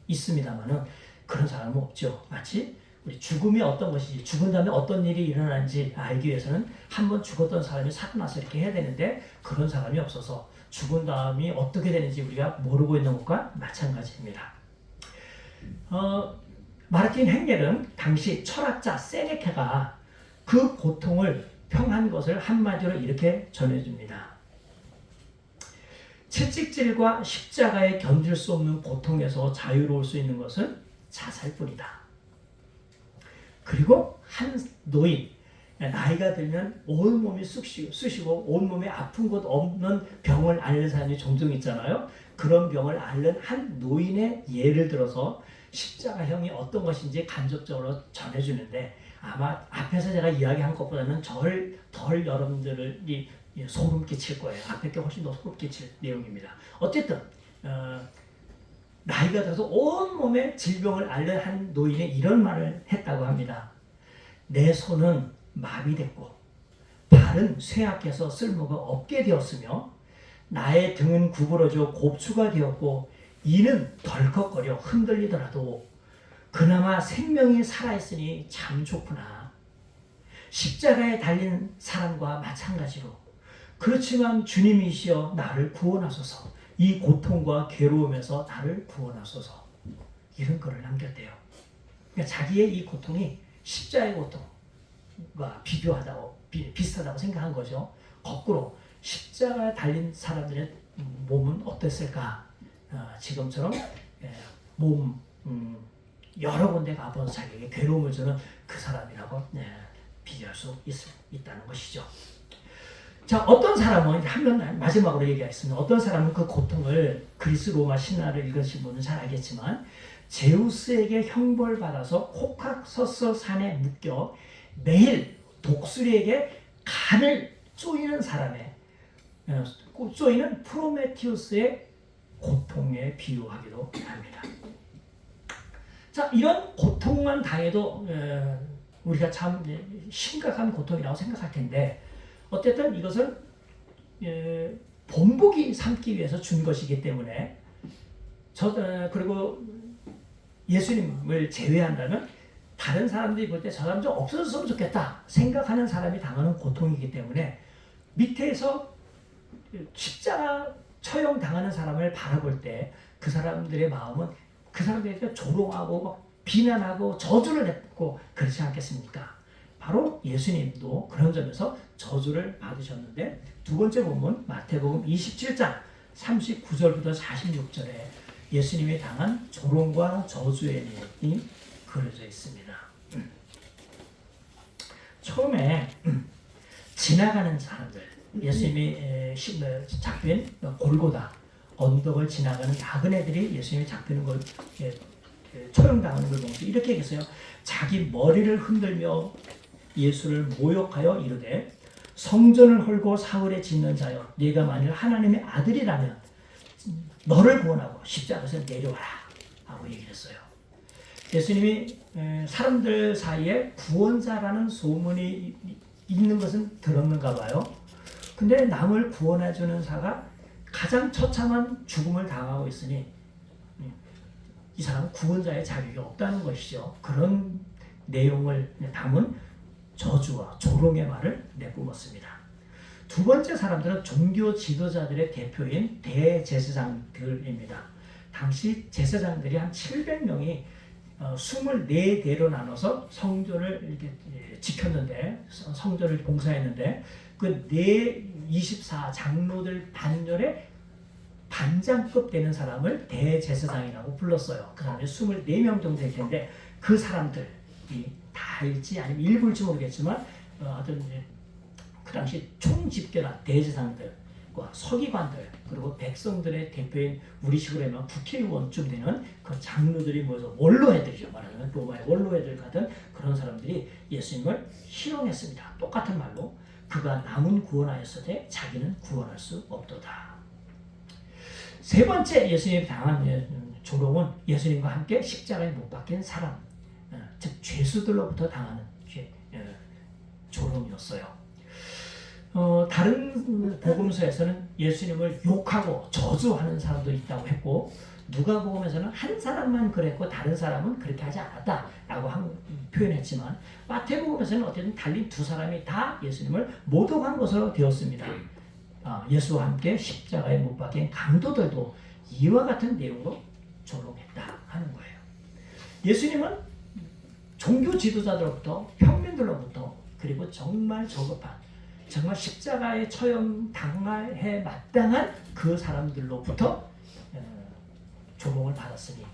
있습니다만은 그런 사람은 없죠. 마치 우리 죽음이 어떤 것인지, 죽은 다음에 어떤 일이 일어나는지 알기 위해서는 한번 죽었던 사람이 살아나서 이렇게 해야 되는데 그런 사람이 없어서 죽은 다음이 어떻게 되는지 우리가 모르고 있는 것과 마찬가지입니다. 마르틴 행겔은 당시 철학자 세네카가 그 고통을 평한 것을 한마디로 이렇게 전해줍니다. 채찍질과 십자가에 견딜 수 없는 고통에서 자유로울 수 있는 것은 자살뿐이다. 그리고 한 노인, 나이가 들면 온몸이 쑤시고 온몸에 아픈 곳 없는 병을 앓는 사람이 종종 있잖아요. 그런 병을 앓는 한 노인의 예를 들어서 십자가형이 어떤 것인지 간접적으로 전해주는데 아마 앞에서 제가 이야기한 것보다는 덜 여러분들이 소름 끼칠 거예요. 앞에 게 훨씬 더 소름 끼칠 내용입니다. 어쨌든 나이가 들어서 온몸에 질병을 앓는 한 노인이 이런 말을 했다고 합니다. 내 손은 마비됐고 발은 쇠약해서 쓸모가 없게 되었으며 나의 등은 구부러져 곱추가 되었고 이는 덜컥거려 흔들리더라도 그나마 생명이 살아있으니 참 좋구나. 십자가에 달린 사람과 마찬가지로 그렇지만 주님이시여 나를 구원하소서. 이 고통과 괴로움에서 나를 구원하소서. 이런 글을 남겼대요. 그러니까 자기의 이 고통이 십자가의 고통과 비슷하다고 생각한 거죠. 거꾸로 십자가에 달린 사람들의 몸은 어땠을까? 지금처럼 몸 여러 군데 가본 자기에게 괴로움을 주는 그 사람이라고 비교할 수 있다는 것이죠. 자, 어떤 사람은 한번 마지막으로 얘기하겠습니다. 어떤 사람은 그 고통을 그리스 로마 신화를 읽으신 분은 잘 알겠지만 제우스에게 형벌받아서 호칵서스 산에 묶여 매일 독수리에게 간을 쪼이는 사람의 쪼이는 프로메티우스의 고통에 비유하기도 합니다. 자, 이런 고통만 당해도 우리가 참 심각한 고통이라고 생각할 텐데 어쨌든 이것은 본보기 삼기 위해서 준 것이기 때문에 그리고 예수님을 제외한다면 다른 사람들이 볼 때 저 사람 좀 없어졌으면 좋겠다 생각하는 사람이 당하는 고통이기 때문에 밑에서 십자가 처형 당하는 사람을 바라볼 때 그 사람들의 마음은 그 사람들에게 조롱하고 비난하고 저주를 냈고 그렇지 않겠습니까? 바로 예수님도 그런 점에서 저주를 받으셨는데 두 번째 본문 마태복음 27장 39절부터 46절에 예수님이 당한 조롱과 저주의 내용이 그려져 있습니다. 처음에 지나가는 사람들, 예수님이 잡힌 골고다 언덕을 지나가는 나그네들이 예수님이 잡히는 걸 처형당하는 걸 보면서 이렇게 얘기했어요. 자기 머리를 흔들며 예수를 모욕하여 이르되 성전을 헐고 사흘에 짓는 자여 네가 만일 하나님의 아들이라면 너를 구원하고 십자가에서 내려와라 하고 얘기를 했어요. 예수님이 사람들 사이에 구원자라는 소문이 있는 것은 들었는가 봐요. 근데 남을 구원해주는 사가 가장 처참한 죽음을 당하고 있으니 이 사람은 구원자의 자격이 없다는 것이죠. 그런 내용을 담은 저주와 조롱의 말을 내뿜었습니다. 두 번째 사람들은 종교 지도자들의 대표인 대제사장들입니다. 당시 제사장들이 한 700명이 24대로 나눠서 성전을 이렇게 지켰는데 성전을 봉사했는데 그 24 장로들 반열에 반장급 되는 사람을 대제사장이라고 불렀어요. 그 사람이 24명 정도 될 텐데 그 사람들이 다일지 아니면 일부일지 모르겠지만 어떤 당시 총집계나 대제사장들과 서기관들 그리고 백성들의 대표인 우리식으로 하면 국회의원쯤 되는 그 장로들이 모여서 원로애들이죠. 말하자면 로마의 원로애들 같은 그런 사람들이 예수님을 희롱했습니다. 똑같은 말로 그가 남은 구원하였으되 자기는 구원할 수 없도다. 세 번째 예수님이 당한 조롱은 예수님과 함께 십자가에 못 박힌 사람, 즉 죄수들로부터 당하는 조롱이었어요. 다른 복음서에서는 예수님을 욕하고 저주하는 사람도 있다고 했고 누가복음에서는 한 사람만 그랬고 다른 사람은 그렇게 하지 않았다라고 표현했지만 마태복음에서는 어쨌든 달린 두 사람이 다 예수님을 모독한 것으로 되었습니다. 예수와 함께 십자가에 못 박힌 강도들도 이와 같은 내용으로 조롱했다 하는 거예요. 예수님은 종교 지도자들로부터 평민들로부터 그리고 정말 저급한 정말 십자가에 처형 당해 마땅한 그 사람들로부터 조롱을 받았으니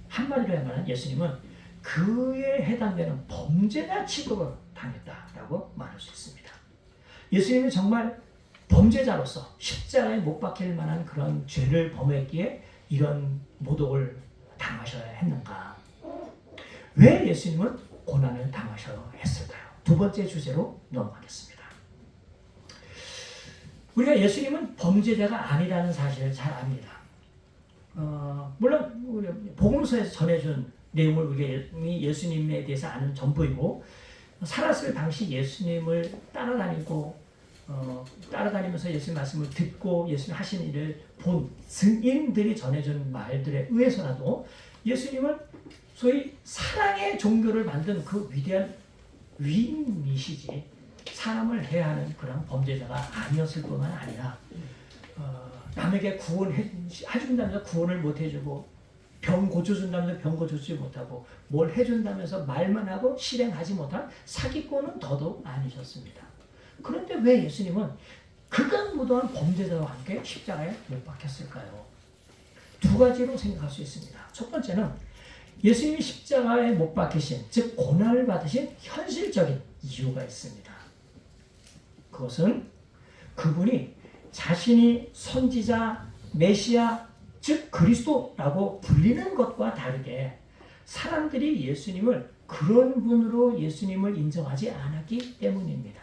한마디로 하면 예수님은 그에 해당되는 범죄자 취급을 당했다라고 말할 수 있습니다. 예수님이 정말 범죄자로서 십자가에 못 박힐 만한 그런 죄를 범했기에 이런 모독을 당하셔야 했는가? 왜 예수님은 고난을 당하셔야 했을까요? 두 번째 주제로 넘어가겠습니다. 우리가 예수님은 범죄자가 아니라는 사실을 잘 압니다. 물론 복음서에서 전해준 내용을 우리가 예수님에 대해서 아는 전부이고 살았을 당시 예수님을 따라다니면서 예수님 말씀을 듣고 예수님 하신 일을 본 증인들이 전해준 말들에 의해서라도 예수님은 소위 사랑의 종교를 만든 그 위대한 위인이시지 사람을 해하는 그런 범죄자가 아니었을 뿐만 아니라 남에게 구원해준다면서 구원을 못 해주고 병 고쳐준다면서 병 고쳐주지 못하고 뭘 해준다면서 말만 하고 실행하지 못한 사기꾼은 더더욱 아니셨습니다. 그런데 왜 예수님은 극악무도한 범죄자와 함께 십자가에 못 박혔을까요? 두 가지로 생각할 수 있습니다. 첫 번째는 예수님이 십자가에 못 박히신 즉 고난을 받으신 현실적인 이유가 있습니다. 그것은 그분이 자신이 선지자, 메시아, 즉 그리스도라고 불리는 것과 다르게 사람들이 예수님을 그런 분으로 예수님을 인정하지 않았기 때문입니다.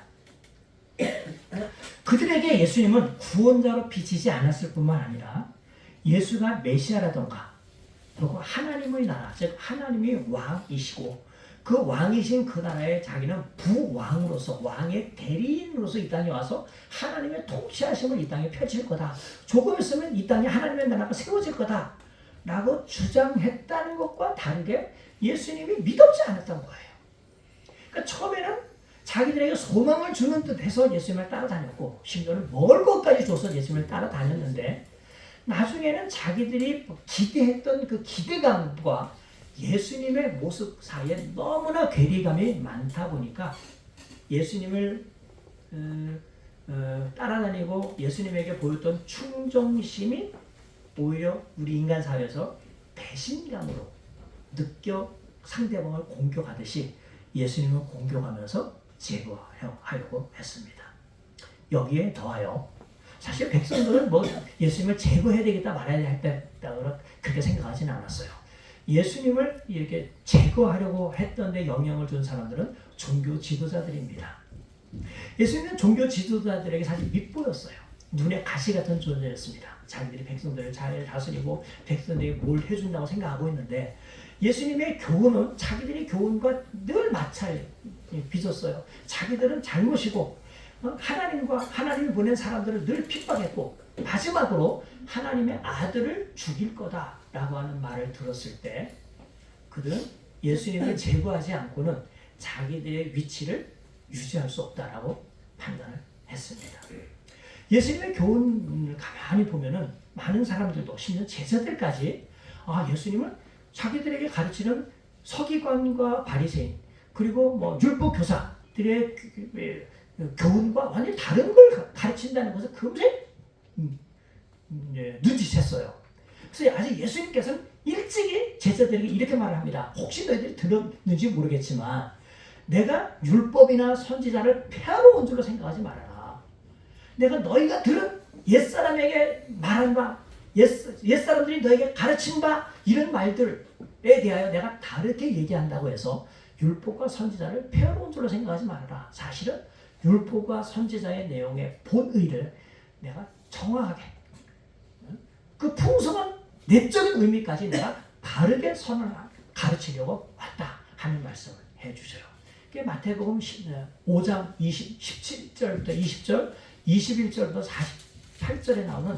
그들에게 예수님은 구원자로 비치지 않았을 뿐만 아니라 예수가 메시아라던가 그리고 하나님의 나라, 즉 하나님이 왕이시고 그 왕이신 그 나라에 자기는 부왕으로서 왕의 대리인으로서 이 땅에 와서 하나님의 통치하심을 이 땅에 펼칠 거다. 조금 있으면 이 땅에 하나님의 나라가 세워질 거다. 라고 주장했다는 것과 다르게 예수님이 믿었지 않았던 거예요. 그러니까 처음에는 자기들에게 소망을 주는 듯 해서 예수님을 따라다녔고 심지어는 먹을 것까지 줘서 예수님을 따라다녔는데 나중에는 자기들이 기대했던 그 기대감과 예수님의 모습 사이에 너무나 괴리감이 많다 보니까 예수님을 따라다니고 예수님에게 보였던 충정심이 오히려 우리 인간 사회에서 배신감으로 느껴 상대방을 공격하듯이 예수님을 공격하면서 제거하려고 했습니다. 여기에 더하여 사실 백성들은 예수님을 제거해야 되겠다 말아야 되겠다 그렇게 생각하지는 않았어요. 예수님을 이렇게 제거하려고 했던 데 영향을 준 사람들은 종교 지도자들입니다. 예수님은 종교 지도자들에게 사실 밉보였어요. 눈에 가시 같은 존재였습니다. 자기들이 백성들을 잘 다스리고 백성들에게 뭘 해준다고 생각하고 있는데 예수님의 교훈은 자기들의 교훈과 늘 마찰 빚었어요. 자기들은 잘못이고 하나님이 보낸 사람들을 늘 핍박했고 마지막으로 하나님의 아들을 죽일 거다라고 하는 말을 들었을 때 그들은 예수님을 제거하지 않고는 자기들의 위치를 유지할 수 없다라고 판단을 했습니다. 예수님의 교훈을 가만히 보면은 많은 사람들도 심지어 제자들까지 예수님을 자기들에게 가르치는 서기관과 바리새인 그리고 율법 교사들의 교훈과 완전히 다른 걸 가르친다는 것을 금세 눈치챘어요. 그래서 아직 예수님께서는 일찍이 제자들에게 이렇게 말을 합니다. 혹시 너희들이 들었는지 모르겠지만 내가 율법이나 선지자를 폐하러 온 줄로 생각하지 말아라. 내가 너희가 들은 옛사람에게 말한 바, 옛사람들이 너에게 가르친 바, 이런 말들에 대하여 내가 다르게 얘기한다고 해서 율법과 선지자를 폐허로운 줄로 생각하지 말아라. 사실은 율법과 선지자의 내용의 본의를 내가 정확하게, 그 풍성한 내적인 의미까지 내가 바르게 가르치려고 왔다 하는 말씀을 해주셔요. 그게 마태복음 5장 17절부터 20절, 21절부터 48절에 나오는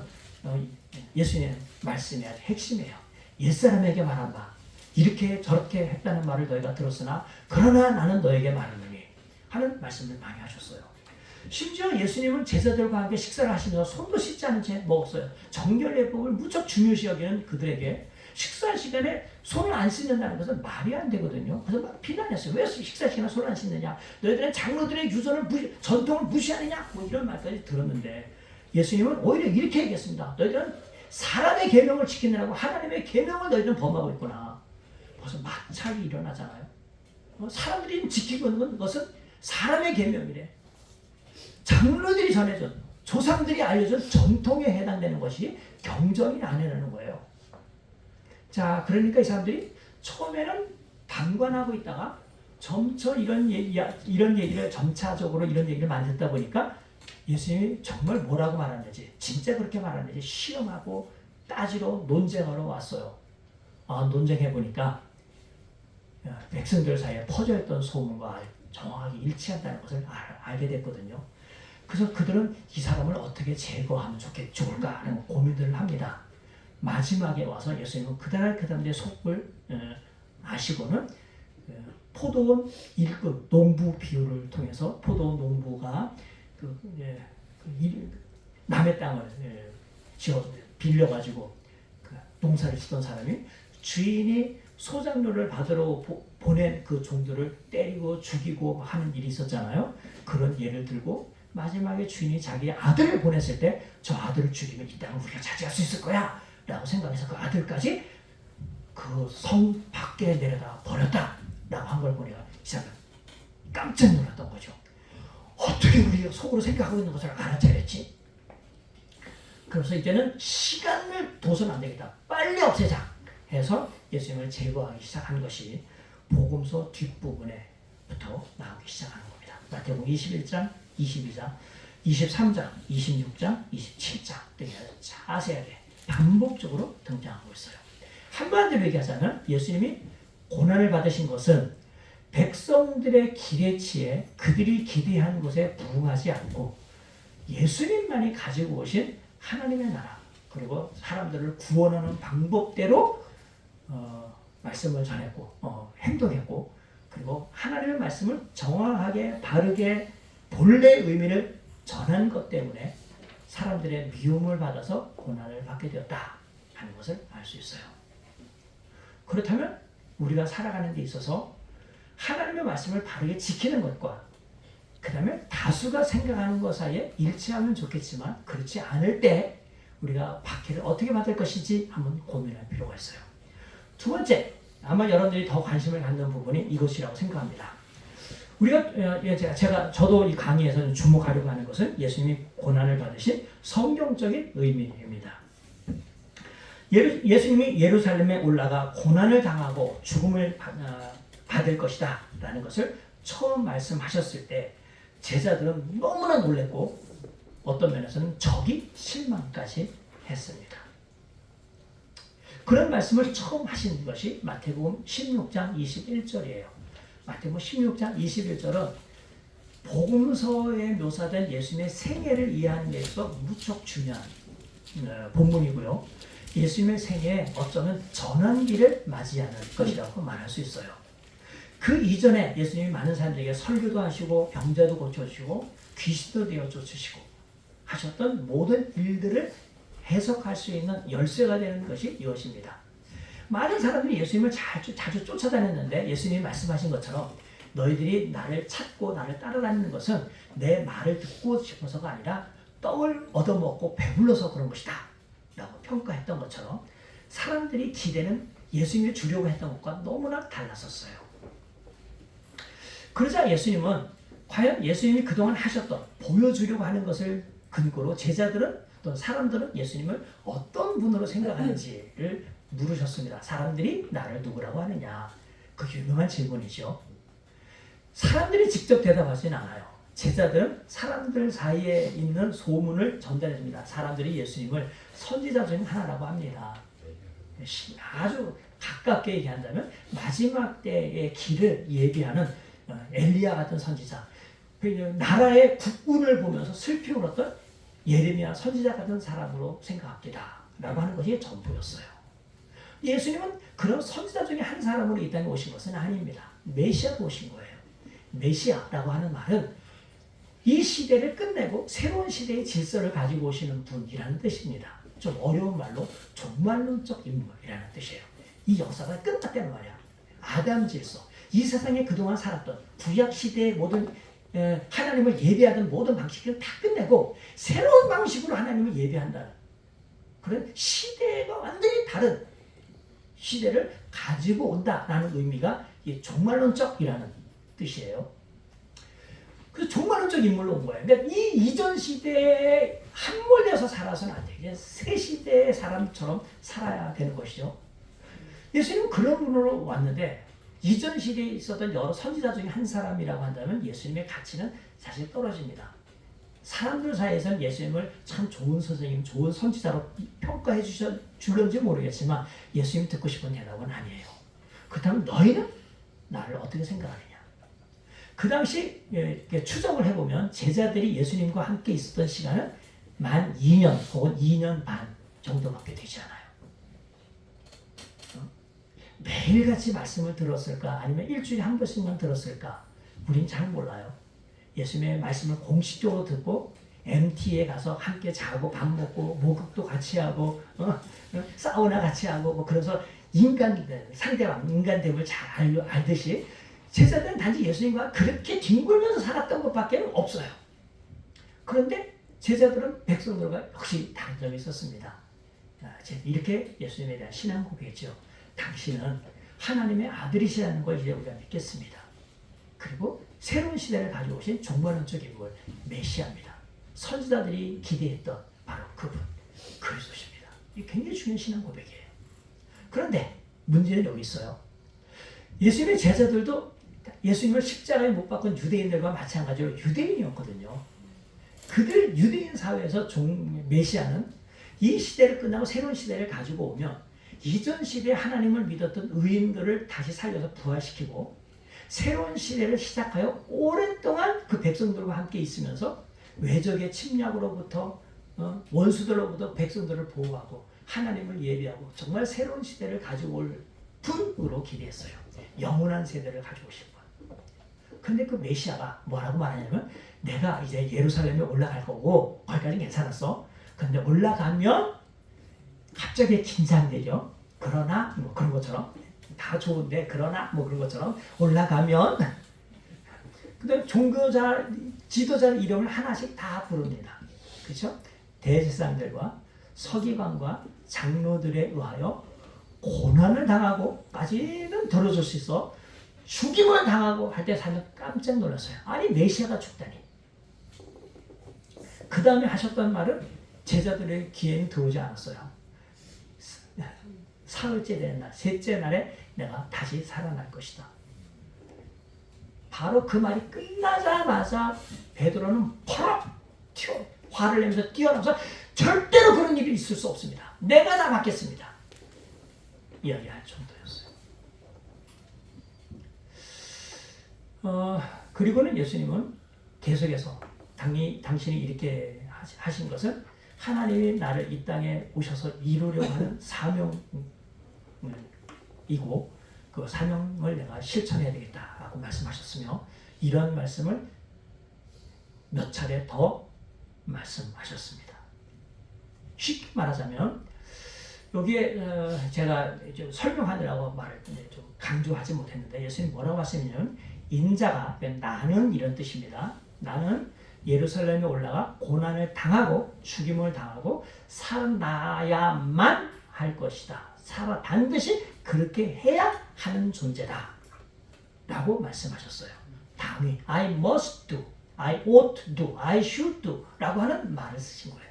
예수님의 말씀의 핵심이에요. 옛사람에게 말한 바, 이렇게 저렇게 했다는 말을 너희가 들었으나 그러나 나는 너에게 말하노니 하는 말씀을 많이 하셨어요. 심지어 예수님은 제자들과 함께 식사를 하시면서 손도 씻지 않은 채 먹었어요. 정결예법을 무척 중요시 여기는 그들에게 식사 시간에 손을 안 씻는다는 것은 말이 안 되거든요. 그래서 막 비난했어요. 왜 식사 시간에 손을 안 씻느냐? 너희들은 장로들의 전통을 무시하느냐? 뭐 이런 말까지 들었는데 예수님은 오히려 이렇게 얘기했습니다. 너희들은 사람의 계명을 지키느라고 하나님의 계명을 너희들은 범하고 있구나. 벌써 마찰이 일어나잖아요. 사람들이 지키고 있는 것은 사람의 계명이래. 장로들이 전해준, 조상들이 알려준 전통에 해당되는 것이 경전이 아니라는 거예요. 자, 그러니까 이 사람들이 처음에는 방관하고 있다가 점차 이런 얘기를 점차적으로 이런 얘기를 많이 듣다 보니까 예수님이 정말 뭐라고 말하는지, 진짜 그렇게 말하는지 시험하고 따지러 논쟁하러 왔어요. 논쟁해 보니까 백성들 사이에 퍼져있던 소문과 정확하게 일치한다는 것을 알게 됐거든요. 그래서 그들은 이 사람을 어떻게 제거하면 좋을까 하는 고민들을 합니다. 마지막에 와서 예수님은 그 사람들의 속을 아시고는 포도원 일꾼 농부 비유를 통해서 포도원 농부가 남의 땅을 빌려가지고 농사를 짓던 사람이 주인이 소장료를 받으러 보낸 그 종들을 때리고 죽이고 하는 일이 있었잖아요. 그런 예를 들고 마지막에 주인이 자기 아들을 보냈을 때 저 아들을 죽이면 이 땅을 우리가 차지할 수 있을 거야 라고 생각해서 그 아들까지 그 성 밖에 내려다 버렸다 라고 한 걸 보니까 이 사람은 깜짝 놀랐던 거죠. 어떻게 우리가 속으로 생각하고 있는 것을 알아차렸지? 그래서 이제는 시간을 둬서는 안 되겠다. 빨리 없애자 해서 예수님을 제거하기 시작한 것이 복음서 뒷부분에부터 나오기 시작하는 겁니다. 마태복음 21장, 22장, 23장, 26장, 27장 등에 자세하게 반복적으로 등장하고 있어요. 한마디로 얘기하자면 예수님이 고난을 받으신 것은 백성들의 기대치에 그들이 기대한 것에 부응하지 않고 예수님만이 가지고 오신 하나님의 나라 그리고 사람들을 구원하는 방법대로 말씀을 전했고 행동했고 그리고 하나님의 말씀을 정확하게 바르게 본래 의미를 전한 것 때문에 사람들의 미움을 받아서 고난을 받게 되었다 하는 것을 알 수 있어요. 그렇다면 우리가 살아가는 데 있어서 하나님의 말씀을 바르게 지키는 것과 그 다음에 다수가 생각하는 것 사이에 일치하면 좋겠지만 그렇지 않을 때 우리가 박해를 어떻게 받을 것인지 한번 고민할 필요가 있어요. 두 번째, 아마 여러분들이 더 관심을 갖는 부분이 이것이라고 생각합니다. 저도 이 강의에서 주목하려고 하는 것은 예수님이 고난을 받으신 성경적인 의미입니다. 예수님이 예루살렘에 올라가 고난을 당하고 죽음을 받을 것이다 라는 것을 처음 말씀하셨을 때 제자들은 너무나 놀랐고 어떤 면에서는 적이 실망까지 했습니다. 그런 말씀을 처음 하신 것이 마태복음 16장 21절이에요. 마태복음 16장 21절은 복음서에 묘사된 예수님의 생애를 이해하는 데 있어서 무척 중요한 본문이고요. 예수님의 생애에 어쩌면 전환기를 맞이하는 것이라고 말할 수 있어요. 그 이전에 예수님이 많은 사람들에게 설교도 하시고 병자도 고쳐주시고 귀신도 되어 쫓으시고 하셨던 모든 일들을 해석할 수 있는 열쇠가 되는 것이 이것입니다. 많은 사람들이 예수님을 자주 쫓아다녔는데 예수님이 말씀하신 것처럼 너희들이 나를 찾고 나를 따라다니는 것은 내 말을 듣고 싶어서가 아니라 떡을 얻어먹고 배불러서 그런 것이다 라고 평가했던 것처럼 사람들이 기대는 예수님이 주려고 했던 것과 너무나 달랐었어요. 그러자 예수님은 과연 예수님이 그동안 하셨던 보여주려고 하는 것을 근거로 제자들은 또 사람들은 예수님을 어떤 분으로 생각하는지를 물으셨습니다. 사람들이 나를 누구라고 하느냐. 그 유명한 질문이죠. 사람들이 직접 대답하지는 않아요. 제자들은 사람들 사이에 있는 소문을 전달해줍니다. 사람들이 예수님을 선지자 중 하나라고 합니다. 아주 가깝게 얘기한다면 마지막 때의 길을 예비하는 엘리야 같은 선지자, 나라의 국군을 보면서 슬피 울었던 예레미야 선지자 같은 사람으로 생각합니다 라고 하는 것이 전부였어요. 예수님은 그런 선지자 중에 한 사람으로 이 땅에 오신 것은 아닙니다. 메시아로 오신 거예요. 메시아라고 하는 말은 이 시대를 끝내고 새로운 시대의 질서를 가지고 오시는 분이라는 뜻입니다. 좀 어려운 말로 종말론적 인물이라는 뜻이에요. 이 역사가 끝났다는 말이야. 아담 질서, 이 세상에 그동안 살았던 구약 시대의 모든 하나님을 예배하던 모든 방식을 다 끝내고 새로운 방식으로 하나님을 예배한다는 그런 시대가 완전히 다른 시대를 가지고 온다라는 의미가 이 종말론적이라는 뜻이에요. 그래서 종말론적 인물로 온 거예요. 근데 이 이전 시대에 함몰되어서 살아서는 안 돼요. 새 시대의 사람처럼 살아야 되는 것이죠. 예수님은 그런 분으로 왔는데 이전 시대에 있었던 여러 선지자 중에 한 사람이라고 한다면 예수님의 가치는 사실 떨어집니다. 사람들 사이에서는 예수님을 참 좋은 선생님, 좋은 선지자로 평가해 줄런지 모르겠지만 예수님 듣고 싶은 대답은 아니에요. 그렇다면 너희는 나를 어떻게 생각하느냐? 그 당시 추정을 해보면 제자들이 예수님과 함께 있었던 시간은 만 2년 혹은 2년 반 정도밖에 되지 않아요. 매일같이 말씀을 들었을까? 아니면 일주일에 한 번씩만 들었을까? 우린 잘 몰라요. 예수님의 말씀을 공식적으로 듣고 MT에 가서 함께 자고 밥 먹고 목욕도 같이 하고 사우나 같이 하고 뭐 그래서 상대방 인간됨을 잘 알듯이 제자들은 단지 예수님과 그렇게 뒹굴면서 살았던 것밖에 없어요. 그런데 제자들은 백성들과 역시 다른 점이 있었습니다. 이렇게 예수님에 대한 신앙 고백이죠. 당신은 하나님의 아들이시라는 걸 이제 우리가 믿겠습니다. 그리고 새로운 시대를 가져오신 종말론적 인물 메시아입니다. 선지자들이 기대했던 바로 그분 그리스도십니다. 이게 굉장히 중요한 신앙 고백이에요. 그런데 문제는 여기 있어요. 예수님의 제자들도 예수님을 십자가에 못 박은 유대인들과 마찬가지로 유대인이었거든요. 그들 유대인 사회에서 메시아는 이 시대를 끝나고 새로운 시대를 가지고 오면 이전 시대에 하나님을 믿었던 의인들을 다시 살려서 부활시키고 새로운 시대를 시작하여 오랫동안 그 백성들과 함께 있으면서 외적의 침략으로부터 원수들로부터 백성들을 보호하고 하나님을 예배하고 정말 새로운 시대를 가지고 올 분으로 기대했어요. 영원한 세대를 가지고 오실 분. 근데 그 메시아가 뭐라고 말하냐면 내가 이제 예루살렘에 올라갈 거고 거기까지는 괜찮았어. 근데 올라가면 갑자기 긴장되죠. 그러나 뭐 그런 것처럼 다 좋은데 그러나 뭐 그런 것처럼 올라가면 근데 종교자 지도자 이름을 하나씩 다 부릅니다. 그렇죠? 대제사장들과 서기관과 장로들에 의하여 고난을 당하고까지는 들어줄 수 있어 죽임을 당하고 할 때 사면 깜짝 놀랐어요. 아니 메시아가 죽다니. 그 다음에 하셨던 말은 제자들의 귀에는 들어오지 않았어요. 사흘째 되는 날, 셋째 날에 내가 다시 살아날 것이다. 바로 그 말이 끝나자마자 베드로는 펄럭 화를 내면서 뛰어나서 절대로 그런 일이 있을 수 없습니다. 내가 다 맡겠습니다. 이야기할 정도였어요. 그리고는 예수님은 계속해서 당신이 이렇게 하신 것은 하나님이 나를 이 땅에 오셔서 이루려고 하는 사명이고 그 사명을 내가 실천해야 되겠다라고 말씀하셨으며 이런 말씀을 몇 차례 더 말씀하셨습니다. 쉽게 말하자면 여기에 제가 좀 설명하느라고 말을 좀 강조하지 못했는데 예수님 뭐라고 하시냐면 인자가 나는 이런 뜻입니다. 나는 예루살렘에 올라가 고난을 당하고 죽임을 당하고 살아나야만 할 것이다. 반드시 그렇게 해야 하는 존재다. 라고 말씀하셨어요. 다음이 I must do. I ought to do, I should do 라고 하는 말을 쓰신 거예요.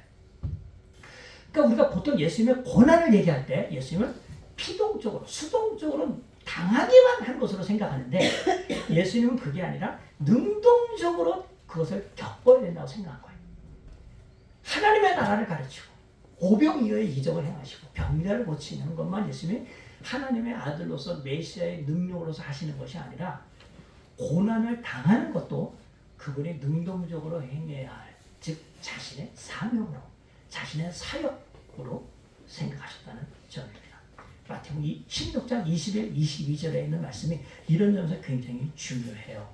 그러니까 우리가 보통 예수님의 고난을 얘기할 때 예수님은 피동적으로, 수동적으로 당하기만 한 것으로 생각하는데 예수님은 그게 아니라 능동적으로 그것을 겪어야 된다고 생각한 거예요. 하나님의 나라를 가르치고 오병이어의 이적을 행하시고 병자를 고치는 것만 예수님이 하나님의 아들로서 메시아의 능력으로서 하시는 것이 아니라 고난을 당하는 것도 그분이 능동적으로 행해야 할, 즉 자신의 사명으로, 자신의 사역으로 생각하셨다는 점입니다. 마태복음 16장 21, 22절에 있는 말씀이 이런 점에서 굉장히 중요해요.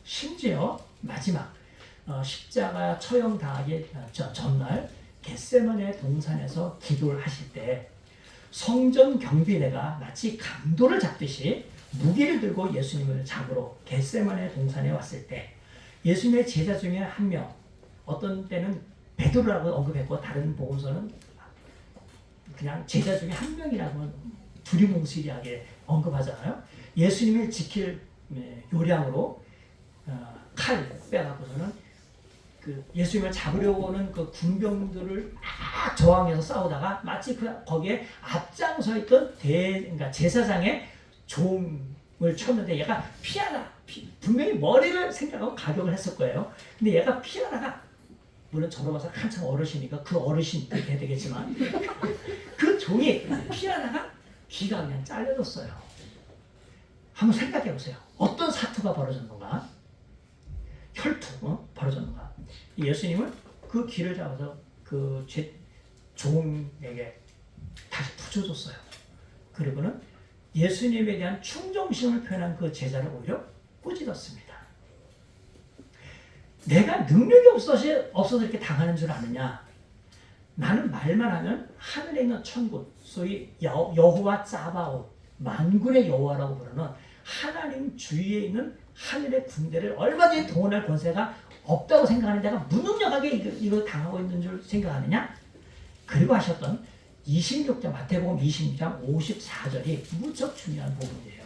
심지어 마지막 십자가 처형 당하기 전날 겟세마네 동산에서 기도를 하실 때 성전 경비대가 마치 강도를 잡듯이 무기를 들고 예수님을 잡으러 겟세마네 동산에 왔을 때 예수님의 제자 중에 한 명, 어떤 때는 베드로라고 언급했고 다른 복음서는 그냥 제자 중에 한 명이라고 두리뭉실하게 언급하잖아요. 예수님을 지킬 요량으로 칼 빼갖고서는 그 예수님을 잡으려고 오는 그 군병들을 막 저항해서 싸우다가 마치 거기에 앞장서 있던 그러니까 제사장의 종을 쳤는데 얘가 피하다, 분명히 머리를 생각하고 가격을 했을 거예요. 근데 얘가 피하다가, 물론 저로 봐서 한참 어르신이니까 그 어르신 그렇게 해야 되겠지만 그 종이 피하다가 귀가 그냥 잘려졌어요. 한번 생각해 보세요. 어떤 사투가 벌어졌는가? 혈투 벌어졌는가? 예수님은 그 귀를 잡아서 그 종에게 다시 붙여줬어요. 그리고는 예수님에 대한 충정심을 표현한 그 제자를 오히려 꾸짖었습니다. 내가 능력이 없어서 이렇게 당하는 줄 아느냐? 나는 말만 하면 하늘에 있는 천군, 소위 여호와 사바옷, 만군의 여호와라고 부르는 하나님 주위에 있는 하늘의 군대를 얼마든지 동원할 권세가 없다고 생각하는 내가 무능력하게 이걸 당하고 있는 줄 생각하느냐? 그리고 하셨던 26장, 마태복음 26장 54절이 무척 중요한 부분이에요.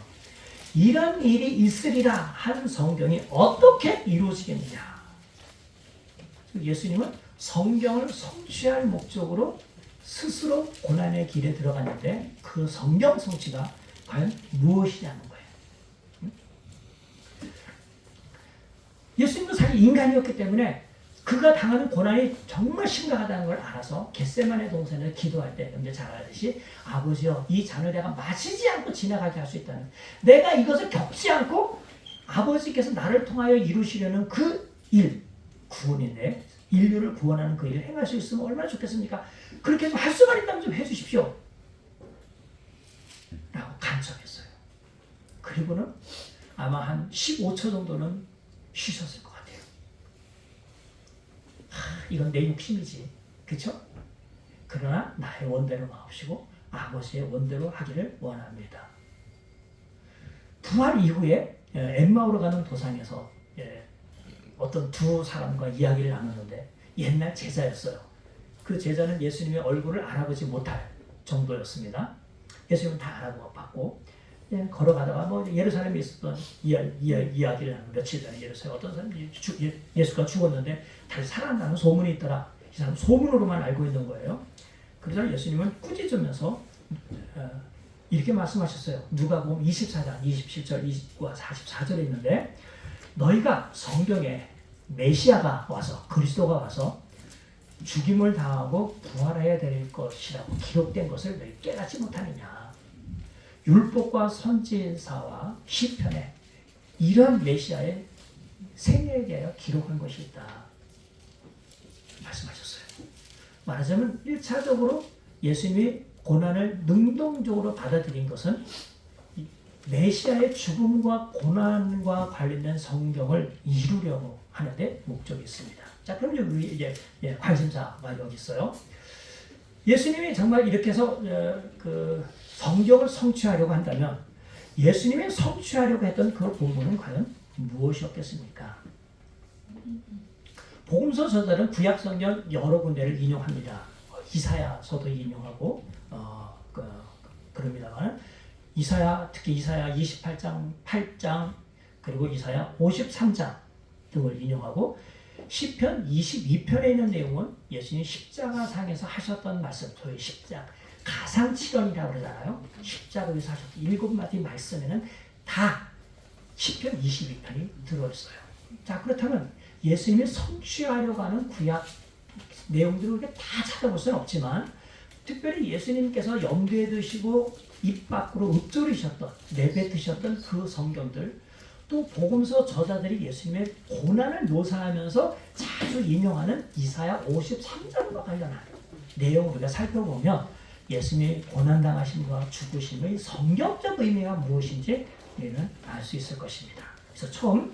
이런 일이 있으리라 한 성경이 어떻게 이루어지겠느냐? 예수님은 성경을 성취할 목적으로 스스로 고난의 길에 들어갔는데 그 성경 성취가 과연 무엇이냐는 거예요. 예수님도 사실 인간이었기 때문에 그가 당하는 고난이 정말 심각하다는 걸 알아서 겟세마네 동산에서 기도할 때 여러분들 잘 알듯이 아버지여 이 잔을 내가 마시지 않고 지나가게 할 수 있다는, 내가 이것을 겪지 않고 아버지께서 나를 통하여 이루시려는 그 일, 구원인데 인류를 구원하는 그 일을 행할 수 있으면 얼마나 좋겠습니까? 그렇게 좀 할 수만 있다면 좀 해주십시오 라고 간청했어요. 그리고는 아마 한 15초 정도는 쉬셨을 것 같아요. 이건 내 욕심이지, 그렇죠? 그러나 나의 원대로 마옵시고 아버지의 원대로 하기를 원합니다. 부활 이후에 엠마오로 가는 도상에서 어떤 두 사람과 이야기를 나누는데 옛날 제자였어요. 그 제자는 예수님의 얼굴을 알아보지 못할 정도였습니다. 예수님은 다 알아봤고 걸어가다가 뭐 예루살렘에 있었던 이야기를 하는, 며칠 전에 예루살렘 어떤 사람이 예수가 죽었는데 다시 살아난다는 소문이 있더라. 이 사람 소문으로만 알고 있는 거예요. 그러자 예수님은 꾸짖으면서 이렇게 말씀하셨어요. 누가복음 24장 27절과 44절에 있는데 너희가 성경에 메시아가 와서, 그리스도가 와서 죽임을 당하고 부활해야 될 것이라고 기록된 것을 너희 깨닫지 못하느냐. 율법과 선지자와 시편에 이런 메시아의 생애에 대하여 기록한 것이 있다 말씀하셨어요. 말하자면 1차적으로 예수님이 고난을 능동적으로 받아들인 것은 메시아의 죽음과 고난과 관련된 성경을 이루려고 하는데 목적이 있습니다. 자, 그럼 우리 이제 관심사가 여기 있어요. 예수님이 정말 이렇게 해서 그 성경을 성취하려고 한다면 예수님이 성취하려고 했던 그 본문은 과연 무엇이었겠습니까? 복음서 저자들은 구약 성경 여러 군데를 인용합니다. 이사야서도 인용하고 그럽니다만 특히 이사야 28장 8장 그리고 이사야 53장 등을 인용하고 시편 22편에 있는 내용은 예수님 십자가상에서 하셨던 말씀, 소위 십자가 가상칠언이라고 그러잖아요. 십자가에서 하셨던 7마디 말씀에는 다 시편 22편이 들어있어요. 자, 그렇다면 예수님이 성취하려고 하는 구약 내용들을 우리가 다 찾아볼 수는 없지만 특별히 예수님께서 염두에 두시고 입 밖으로 읊조리셨던, 내뱉으셨던 그 성경들, 또 복음서 저자들이 예수님의 고난을 묘사하면서 자주 인용하는 이사야 53장과 관련한 내용을 우리가 살펴보면 예수님의 고난당하심과 죽으심의 성경적 의미가 무엇인지 우리는 알 수 있을 것입니다. 그래서 처음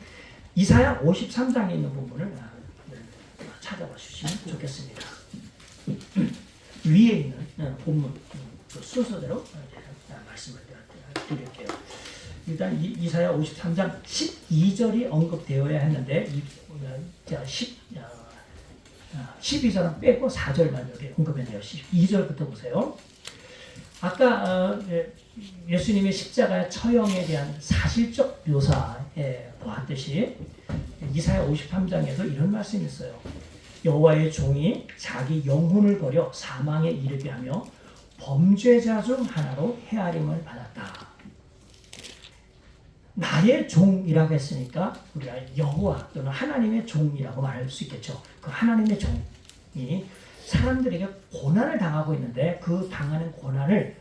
이사야 53장에 있는 부분을 찾아봐 주시면 좋겠습니다. 위에 있는 본문 그 순서대로 말씀을 드릴게요. 일단 이사야 53장 12절이 언급되어야 했는데 12절은 빼고 4절만 여기 언급했네요. 12절부터 보세요. 아까 예수님의 십자가의 처형에 대한 사실적 묘사에 보았듯이 이사야 53장에도 이런 말씀이 있어요. 여호와의 종이 자기 영혼을 버려 사망에 이르게 하며 범죄자 중 하나로 헤아림을 받았다. 나의 종이라고 했으니까 우리가 여호와 또는 하나님의 종이라고 말할 수 있겠죠. 그 하나님의 종이 사람들에게 고난을 당하고 있는데 그 당하는 고난을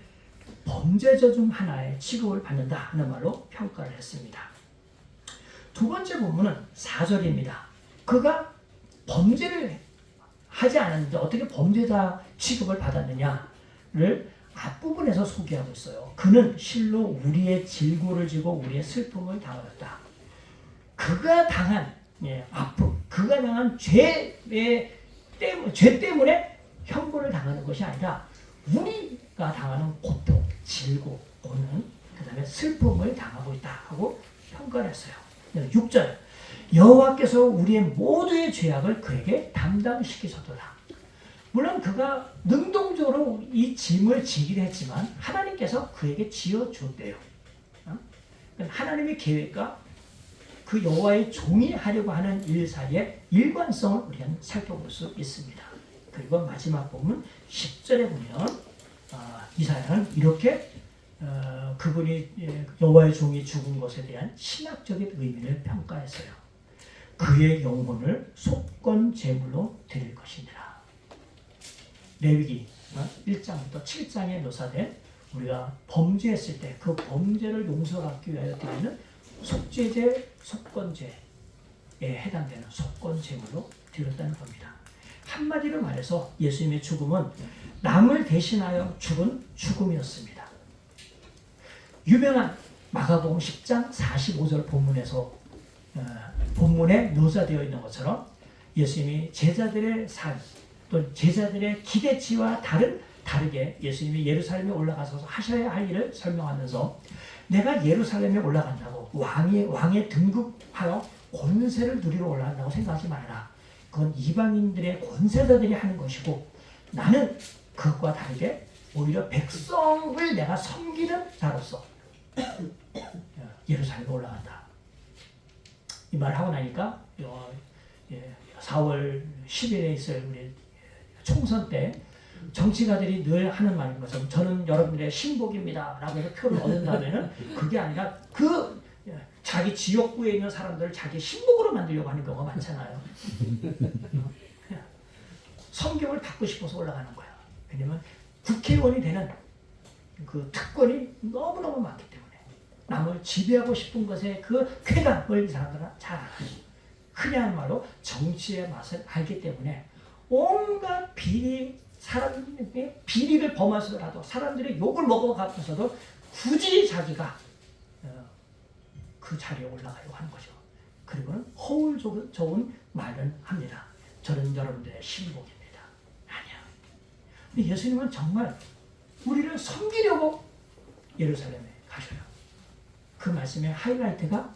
범죄자 중 하나의 취급을 받는다 하는 말로 평가를 했습니다. 두 번째 본문은 4절입니다. 그가 범죄를 하지 않았는데 어떻게 범죄자 취급을 받았느냐를 앞부분에서 소개하고 있어요. 그는 실로 우리의 질고를 지고 우리의 슬픔을 당하였다. 그가 당한 아픔, 그가 당한 죄 때문에 형벌을 당하는 것이 아니라 우리가 당하는 고통, 질고, 고는 그 다음에 슬픔을 당하고 있다 하고 평가를 했어요. 6절 여호와께서 우리의 모두의 죄악을 그에게 담당시키셨도다. 물론 그가 능동적으로 이 짐을 지기도 했지만 하나님께서 그에게 지어주었대요. 하나님의 계획과 그 여호와의 종이 하려고 하는 일 사이의 일관성을 우리는 살펴볼 수 있습니다. 그리고 마지막 본문 10절에 보면 이사야는 이렇게 그분이 여호와의 종이 죽은 것에 대한 신학적인 의미를 평가했어요. 그의 영혼을 속건 제물로 드릴 것이니라. 레위기 1장부터 7장에 묘사된 우리가 범죄했을 때 그 범죄를 용서받기 위하여 드리는 속죄제, 속건제에 해당되는 속건 제물로 드렸다는 겁니다. 한마디로 말해서 예수님의 죽음은 남을 대신하여 죽은 죽음이었습니다. 유명한 마가복음 10장 45절 본문에서 본문에 묘사되어 있는 것처럼 예수님이 제자들의 삶, 또 제자들의 기대치와 다르게 예수님이 예루살렘에 올라가서 하셔야 할 일을 설명하면서 내가 예루살렘에 올라간다고 왕에 등극하여 권세를 누리러 올라간다고 생각하지 말아라. 그건 이방인들의 권세자들이 하는 것이고 나는 그것과 다르게 오히려 백성을 내가 섬기는 자로서 예루살렘에 올라간다. 이 말을 하고 나니까 4월 10일에 있을 우리 총선 때 정치가들이 늘 하는 말인 것처럼 저는 여러분들의 신복입니다 라고 해서 표를 얻은 다음에는 그게 아니라 그 자기 지역구에 있는 사람들을 자기 신복으로 만들려고 하는 경우가 많잖아요. 성경을 받고 싶어서 올라가는 거야. 왜냐면 국회의원이 되는 그 특권이 너무너무 많기 때문에 남을 지배하고 싶은 것에 그 쾌감을 이 사람들은 잘 알아요. 흔히 하는 말로 정치의 맛을 알기 때문에 온갖 사람의 비리를 범하서라도 사람들의 욕을 먹어가면서도 굳이 자기가 그 자리에 올라가려고 하는 거죠. 그리고는 허울 좋은 말을 합니다. 저는 여러분들의 신복입니다. 아니야. 근데 예수님은 정말 우리를 섬기려고 예루살렘에 가셔요. 그 말씀의 하이라이트가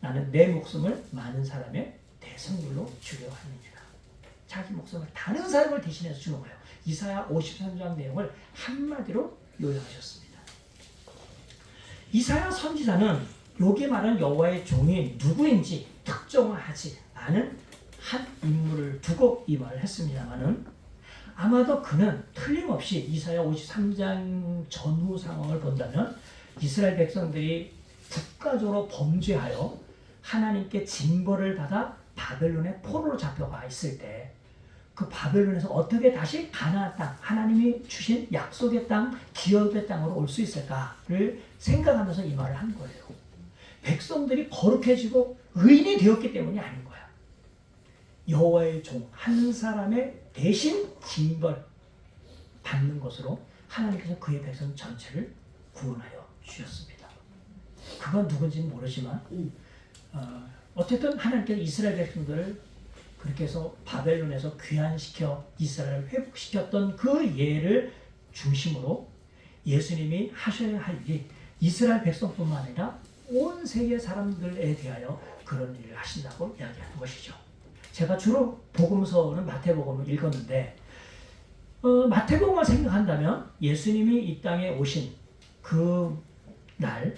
나는 내 목숨을 많은 사람의 대성물로 주려 합니다. 자기 목숨을 다른 사람을 대신해서 주는 거예요. 이사야 53장 내용을 한마디로 요약하셨습니다. 이사야 선지자는 여기 말하는 여호와의 종이 누구인지 특정하지 않은 한 인물을 두고 이 말을 했습니다마는 아마도 그는 틀림없이 이사야 53장 전후 상황을 본다면 이스라엘 백성들이 국가적으로 범죄하여 하나님께 징벌을 받아 바벨론의 포로로 잡혀가 있을 때 그 바벨론에서 어떻게 다시 가나안 땅, 하나님이 주신 약속의 땅, 기업의 땅으로 올 수 있을까를 생각하면서 이 말을 한 거예요. 백성들이 거룩해지고 의인이 되었기 때문이 아닌 거야. 여호와의 종 한 사람의 대신 징벌 받는 것으로 하나님께서 그의 백성 전체를 구원하여 주셨습니다. 그건 누군지는 모르지만 어쨌든 하나님께서 이스라엘 백성들을 그렇게 해서 바벨론에서 귀환시켜 이스라엘을 회복시켰던 그 예를 중심으로 예수님이 하셔야 할 일이 이스라엘 백성뿐만 아니라 온 세계 사람들에 대하여 그런 일을 하신다고 이야기하는 것이죠. 제가 주로 복음서는 마태복음을 읽었는데 마태복음을 생각한다면 예수님이 이 땅에 오신 그 날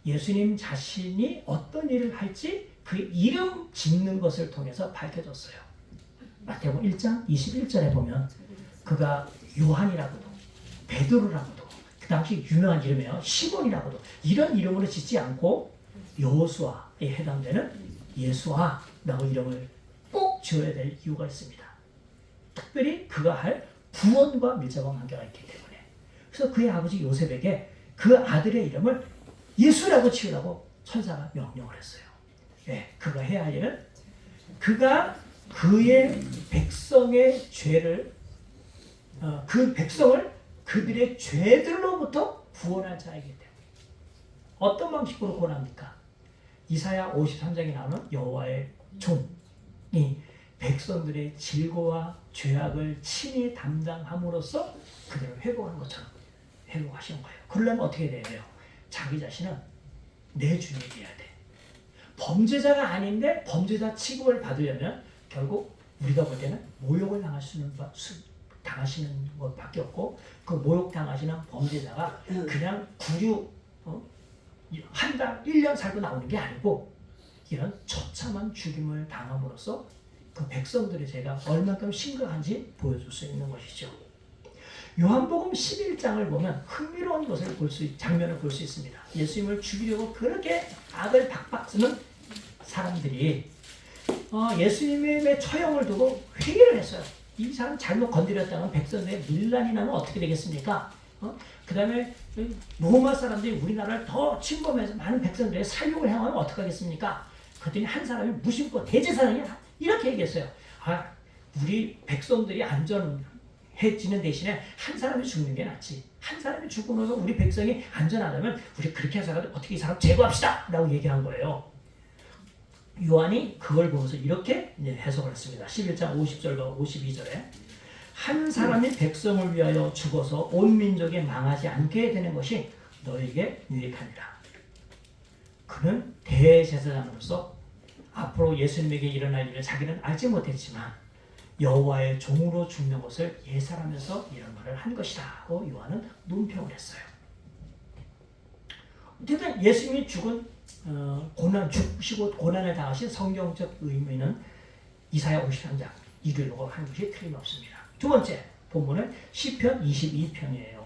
예수님 자신이 어떤 일을 할지 그 이름 짓는 것을 통해서 밝혀졌어요. 마태복음 1장 21절에 보면 그가 요한이라고도 베드로라고도 그 당시 유명한 이름이에요. 시몬이라고도 이런 이름으로 짓지 않고 여호수아에 해당되는 예수아라고 이름을 꼭 지어야 될 이유가 있습니다. 특별히 그가 할 구원과 밀접한 관계가 있기 때문에. 그래서 그의 아버지 요셉에게 그 아들의 이름을 예수라고 지으라고 천사가 명령을 했어요. 네, 그가 해야 할 일은 그가 그의 백성의 죄를 그 백성을 그들의 죄들로부터 구원할 자이기 때문에 어떤 방식으로 구원합니까? 이사야 53장에 나오는 여호와의 종이 백성들의 질고와 죄악을 친히 담당함으로써 그들을 회복하는 것처럼 회복하시는 거예요. 그러려면 어떻게 돼야 돼요? 자기 자신은 내 주인이 돼야 돼. 범죄자가 아닌데 범죄자 취급을 받으려면 결국 우리가 볼 때는 모욕을 당하시는 것밖에 없고 그 모욕 당하시는 범죄자가 그냥 구류 한 달, 1년 살고 나오는 게 아니고 이런 처참한 죽임을 당함으로써 그 백성들의 죄가 얼만큼 심각한지 보여줄 수 있는 것이죠. 요한복음 11장을 보면 흥미로운 것을 장면을 볼 수 있습니다. 예수님을 죽이려고 그렇게 악을 박박 쓰는 사람들이 예수님의 처형을 두고 회의를 했어요. 이 사람 잘못 건드렸다면 백성들의 밀란이 나면 어떻게 되겠습니까? 그 다음에 로마 사람들이 우리나라를 더 침범해서 많은 백성들의 살육을 행하면 어떡하겠습니까? 그랬더니 한 사람이 무심코 대제사장이 이렇게 얘기했어요. 우리 백성들이 안전해지는 대신에 한 사람이 죽는 게 낫지. 한 사람이 죽고 나서 우리 백성이 안전하다면 우리 그렇게 해서라도 어떻게 이 사람 제거합시다 라고 얘기한 거예요. 요한이 그걸 보면서 이렇게 해석을 했습니다. 11장 50절과 52절에 한 사람이 백성을 위하여 죽어서 온 민족이 망하지 않게 되는 것이 너에게 유익하니라. 그는 대제사장으로서 앞으로 예수님에게 일어날 일을 자기는 알지 못했지만 여호와의 종으로 죽는 것을 예상하면서 이런 말을 한 것이다 하고 요한은 논평을 했어요. 어쨌든 예수님이 죽으시고 고난을 당하신 성경적 의미는 이사야 53장 이르려고 한 것이 틀림없습니다. 두 번째 본문은 시편 22편이에요.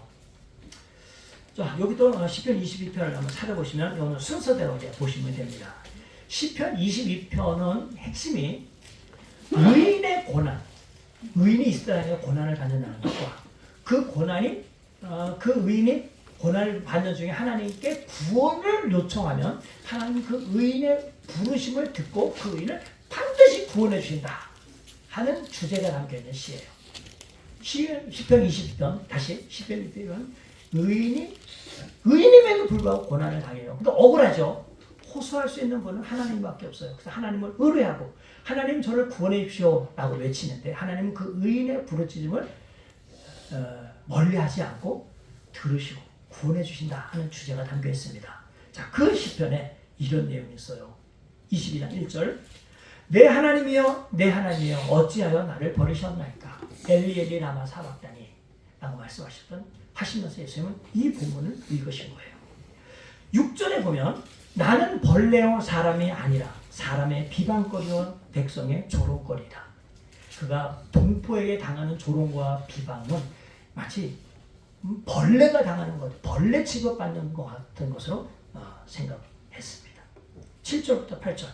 자, 여기도 시편 22편을 한번 찾아보시면 오늘 순서대로 보시면 됩니다. 시편 22편은 핵심이 의인의 고난, 의인이 있어야 고난을 받는다는 것과 그 고난이 그 의인이 고난을 받는 중에 하나님께 구원을 요청하면 하나님 그 의인의 부르심을 듣고 그 의인을 반드시 구원해 주신다 하는 주제가 담겨있는 시예요. 시편 22편 다시 시편 22편 의인임에도 불구하고 고난을 당해요. 근데 억울하죠. 호소할 수 있는 분은 하나님밖에 없어요. 그래서 하나님을 의뢰하고 하나님 저를 구원해 주십시오 라고 외치는데 하나님은 그 의인의 부르짖음을 멀리하지 않고 들으시고 구원해 주신다 하는 주제가 담겨 있습니다. 자, 그 시편에 이런 내용이 있어요. 22장 1절 내 하나님이여 내 하나님이여 어찌하여 나를 버리셨나이까 엘리 엘리 라마 사박다니 라고 말씀하시면서 예수님은 이 본문을 읽으신 거예요. 6절에 보면 나는 벌레와 사람이 아니라 사람의 비방거리와 백성의 조롱거리다. 그가 동포에게 당하는 조롱과 비방은 마치 벌레가 당하는 것, 벌레 취급받는 것 같은 것으로 생각했습니다. 7절부터 8절.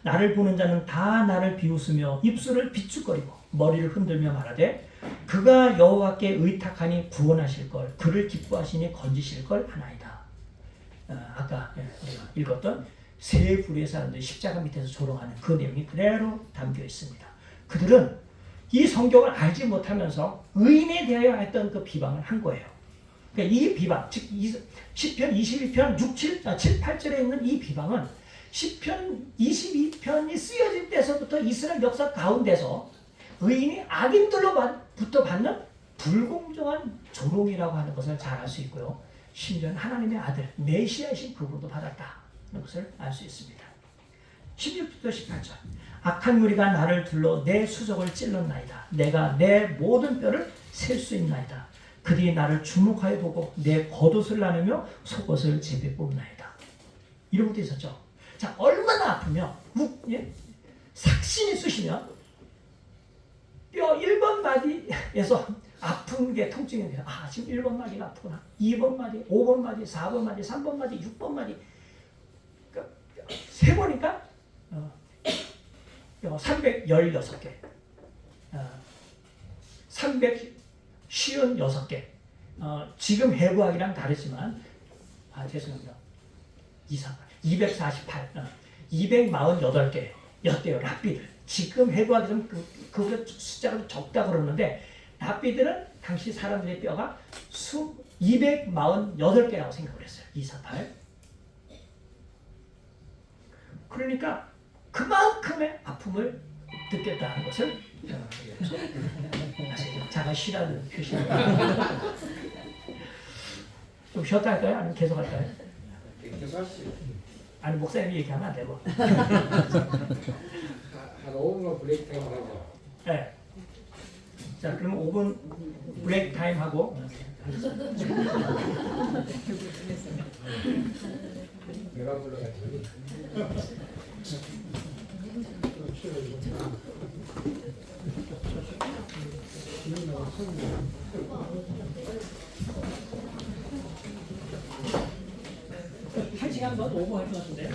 나를 보는 자는 다 나를 비웃으며 입술을 비축거리고 머리를 흔들며 말하되 그가 여호와께 의탁하니 구원하실 걸, 그를 기뻐하시니 건지실 걸 아나이다. 아까 우리가 읽었던 세 부류의 사람들이 십자가 밑에서 조롱하는 그 내용이 그대로 담겨 있습니다. 그들은 이 성경을 알지 못하면서 의인에 대하여 했던 그 비방을 한 거예요. 그러니까 이 비방, 즉 시편 22편 7, 8절에 있는 이 비방은 시편 22편이 쓰여질 때서부터 이스라엘 역사 가운데서 의인이 악인들로부터 받는 불공정한 조롱이라고 하는 것을 잘 알 수 있고요. 심지어는 하나님의 아들 메시아이신 그분도 받았다는 것을 알 수 있습니다. 16부터 18절. 악한 무리가 나를 둘러 내 수족을 찔렀나이다. 내가 내 모든 뼈를 셀 수 있나이다. 그들이 나를 주목하여 보고 내 겉옷을 나누며 속옷을 제비 뽑나이다. 이런 것도 있었죠. 자, 얼마나 아프면 삭신이 쑤시면 뼈 1번 마디에서 아픈 게 통증이 돼요. 아, 지금 1번 마디가 아프구나. 2번 마디, 5번 마디, 4번 마디, 3번 마디, 6번 마디. 그러니까 세보니까 316개, 356개. 지금 해부학이랑 다르지만, 죄송합니다. 248, 248개 였대요, 랍비들. 지금 해부학이 좀 그보다 숫자가 적다 그러는데, 랍비들은 당시 사람들의 뼈가 248개라고 생각을 했어요. 248. 그러니까 그만큼의 아픔을 느꼈다는 것을 자가 쉬라는 표시입니다. 좀 쉬었다 할까요? 아니면 계속 할까요? 계속 하시죠. 아니, 목사님이 얘기하면 안 되고. 한 5분만 브레이크 타임 하죠. 네. 자, 그럼 5분 브레이크 타임 하고. 내가 불러가지고. 한 시간 더 오버 할 것 같은데.